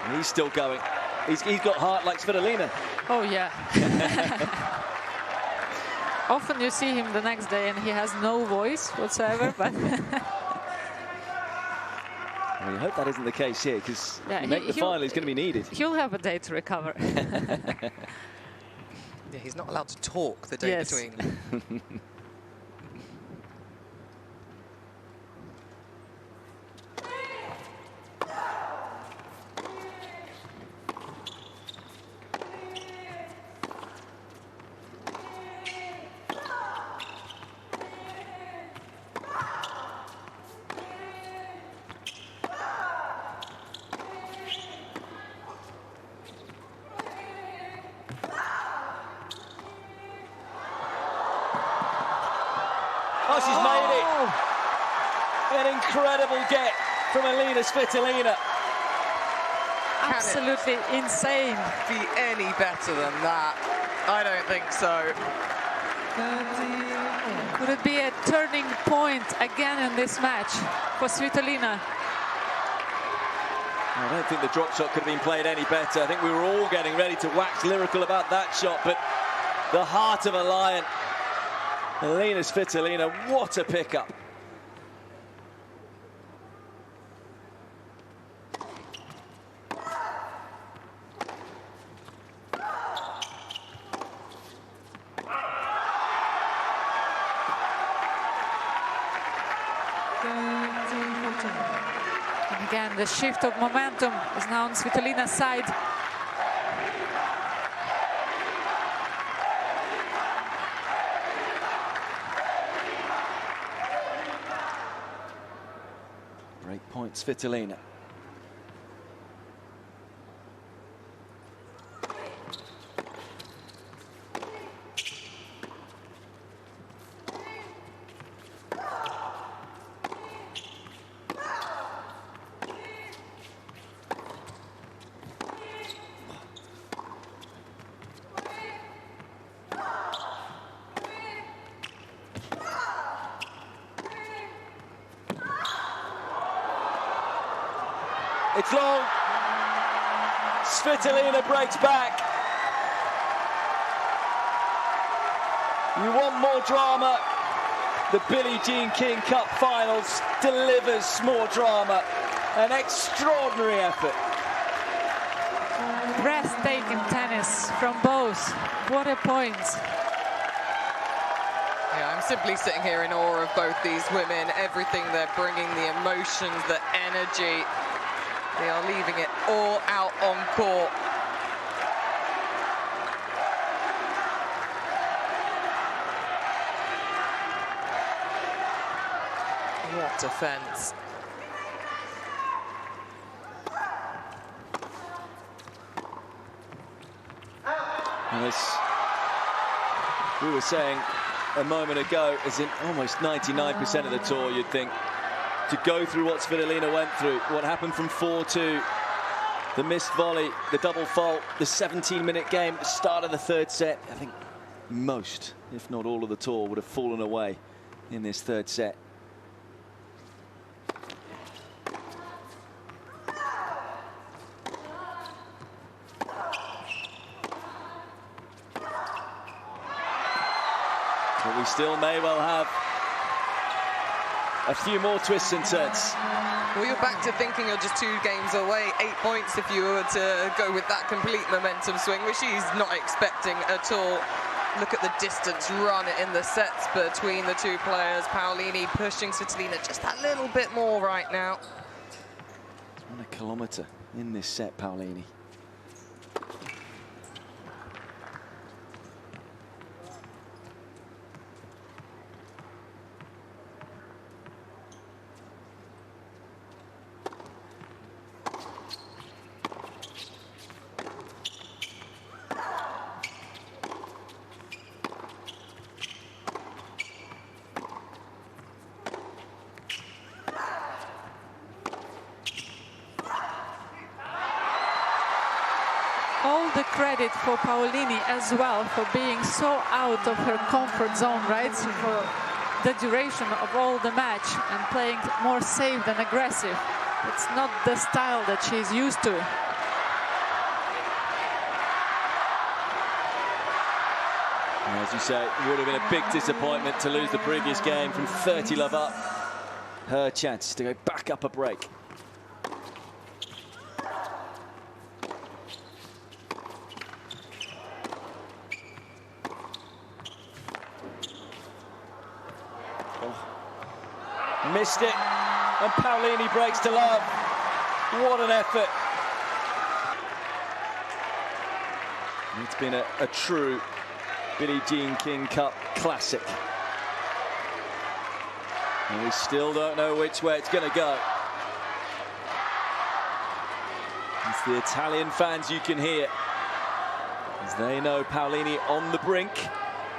Speaker 1: And he's still going. He's got heart like Svitolina.
Speaker 2: Oh, yeah. Often you see him the next day and he has no voice whatsoever, but...
Speaker 1: Well, you hope that isn't the case here, because
Speaker 2: yeah,
Speaker 1: the final is going to be needed.
Speaker 2: He'll have a day to recover.
Speaker 3: Yeah, he's not allowed to talk the day between.
Speaker 1: Oh, she's made it. An incredible get from Elina Svitolina.
Speaker 2: Absolutely insane.
Speaker 3: Be any better than that? I don't think so.
Speaker 2: Could it be a turning point again in this match for Svitolina?
Speaker 1: I don't think the drop shot could have been played any better. I think we were all getting ready to wax lyrical about that shot, but the heart of a lion. Elina Svitolina, what a pickup.
Speaker 2: And again, the shift of momentum is now on Svitolina's side.
Speaker 1: Break point, Svitolina. It's long. Svitolina breaks back. You want more drama? The Billie Jean King Cup Finals delivers more drama. An extraordinary effort.
Speaker 2: Breathtaking tennis from both. What a point.
Speaker 3: Yeah, I'm simply sitting here in awe of both these women. Everything they're bringing, the emotions, the energy. They are leaving it all out on court. What defense.
Speaker 1: And as we were saying a moment ago, as in almost 99% of the tour, you'd think, to go through what Svitolina went through, what happened from 4-2, the missed volley, the double fault, the 17-minute game at the start of the third set. I think most, if not all of the tour would have fallen away in this third set. But we still may well have a few more twists and turns.
Speaker 3: Well, you're back to thinking you're just 2 games away, 8 points if you were to go with that complete momentum swing, which he's not expecting at all. Look at the distance run in the sets between the two players. Paolini pushing Svitolina just that little bit more right now.
Speaker 1: It's 1 kilometre in this set, Paolini.
Speaker 2: All the credit for Paolini as well for being so out of her comfort zone, right? So for the duration of all the match and playing more safe than aggressive. It's not the style that she's used to.
Speaker 1: As you say, it would have been a big disappointment to lose the previous game from 30 love up. Her chance to go back up a break. Missed it, and Paolini breaks to love. What an effort. It's been a true Billie Jean King Cup classic. And we still don't know which way it's going to go. It's the Italian fans you can hear, as they know Paolini on the brink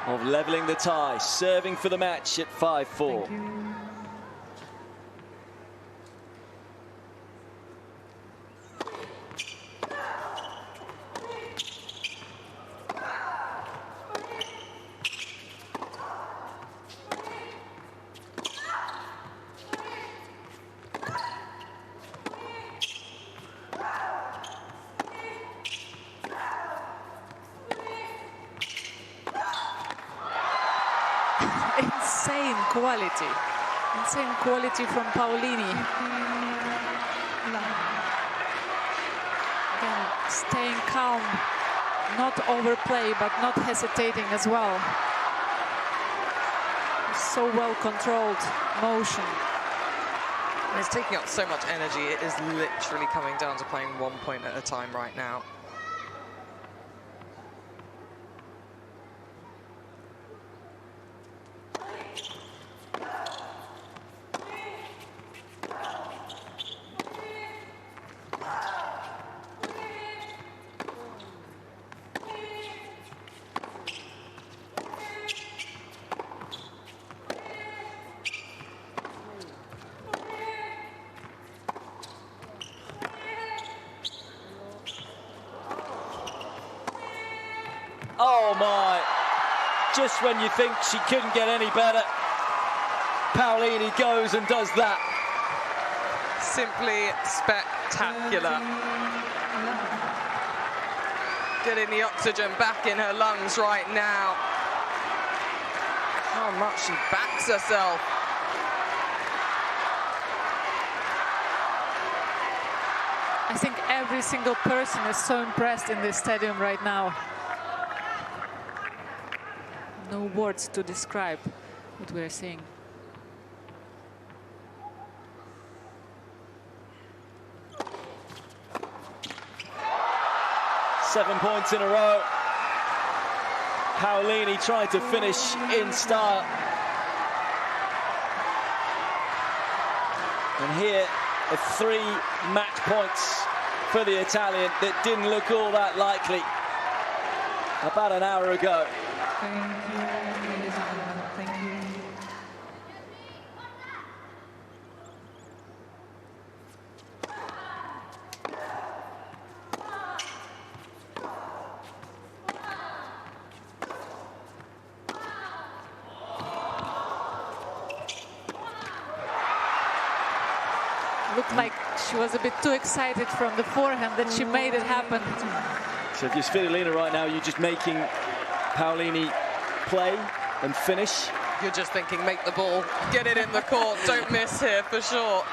Speaker 1: of levelling the tie, serving for the match at 5-4.
Speaker 2: Insane quality from Paolini. Again, staying calm, not overplay, but not hesitating as well. So well controlled motion.
Speaker 3: And it's taking up so much energy. It is literally coming down to playing 1 point at a time right now.
Speaker 1: Oh my, just when you think she couldn't get any better, Paolini goes and does that.
Speaker 3: Simply spectacular. Getting the oxygen back in her lungs right now. How much she backs herself.
Speaker 2: I think every single person is so impressed in this stadium right now. No words to describe what we're seeing.
Speaker 1: Seven points in a row. Paolini trying to finish in style. And here are 3 match points for the Italian that didn't look all that likely about an hour ago.
Speaker 4: Thank you, ladies and gentlemen. Thank you.
Speaker 2: looked like she was a bit too excited from the forehand that she made it happen.
Speaker 1: So if you're Svitolina right now, you're just making Paolini play and finish.
Speaker 3: You're just thinking, make the ball, get it in the court, don't miss here for sure.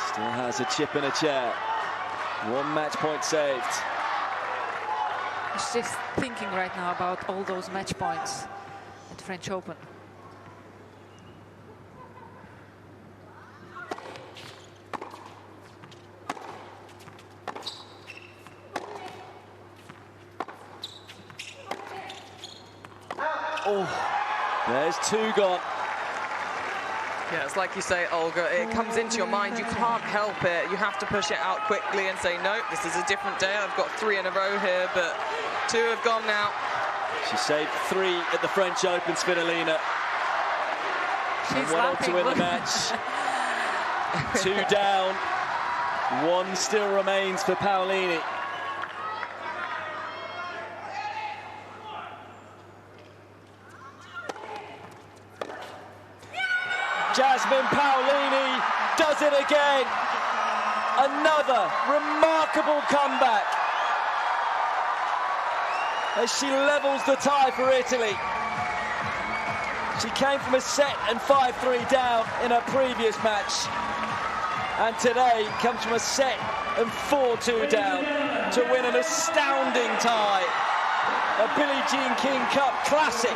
Speaker 1: Still has a chip in a chair. 1 match point saved.
Speaker 2: She's just thinking right now about all those match points at French Open.
Speaker 1: Oh, there's 2 gone.
Speaker 3: Yeah, it's like you say, Olga, it comes into your mind, you can't help it. You have to push it out quickly and say, no, this is a different day. I've got 3 in a row here, but 2 have gone now.
Speaker 1: She saved 3 at the French Open, Svitolina.
Speaker 2: She's
Speaker 1: went on to win the match. 2 down. 1 still remains for Paolini. Jasmine Paolini does it again. Another remarkable comeback as she levels the tie for Italy. She came from a set and 5-3 down in her previous match, and today comes from a set and 4-2 down to win an astounding tie. A Billie Jean King Cup classic,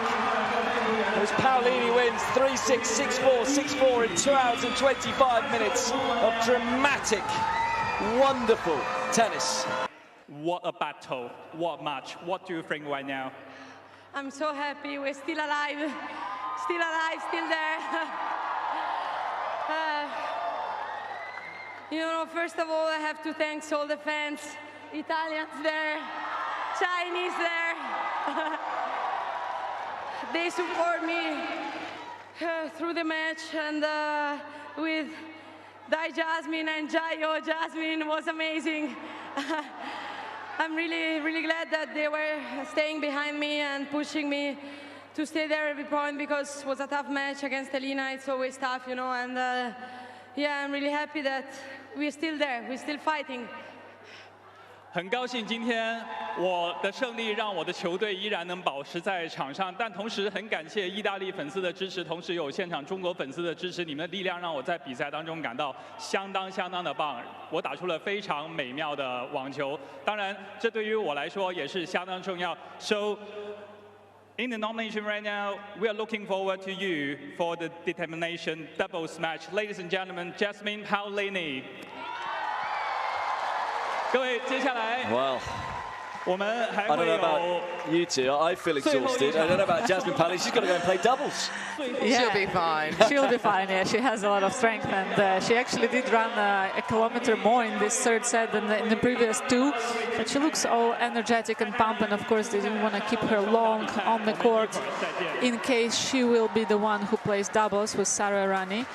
Speaker 1: as Paolini wins 3-6, 6-4, 6-4 in 2 hours and 25 minutes of dramatic, wonderful tennis.
Speaker 5: What a battle, what a match. What do you think right now?
Speaker 6: I'm so happy we're still alive, still there. You know, first of all, I have to thank all the fans, Italians there, Chinese there. They support me through the match, and with Jasmine and Jayo, Jasmine was amazing. I'm really glad that they were staying behind me and pushing me to stay there every point, because it was a tough match against Elina. It's always tough, you know, and yeah, I'm really happy that we're still there, we're still fighting.
Speaker 5: 很高兴今天我的胜利让我的球队依然能保持在场上，但同时很感谢意大利粉丝的支持，同时有现场中国粉丝的支持，你们的力量让我在比赛当中感到相当的棒。我打出了非常美妙的网球，当然这对于我来说也是相当重要。So in the nomination right now, we are looking forward to you for the determination doubles match. Ladies and gentlemen, Jasmine Paolini. 各位，接下来
Speaker 1: Well,
Speaker 5: 我们还
Speaker 1: I don't
Speaker 5: 会
Speaker 1: know
Speaker 5: 有
Speaker 1: about you two. I feel exhausted. I don't know about Jasmine Paolini. She's got to go and play doubles.
Speaker 3: She'll be fine.
Speaker 2: She'll be fine, yeah. She has a lot of strength, and she actually did run a kilometer more in this 3rd set than in the previous 2. But she looks all energetic and pumped, and of course they didn't want to keep her long on the court in case she will be the one who plays doubles with Sara Errani.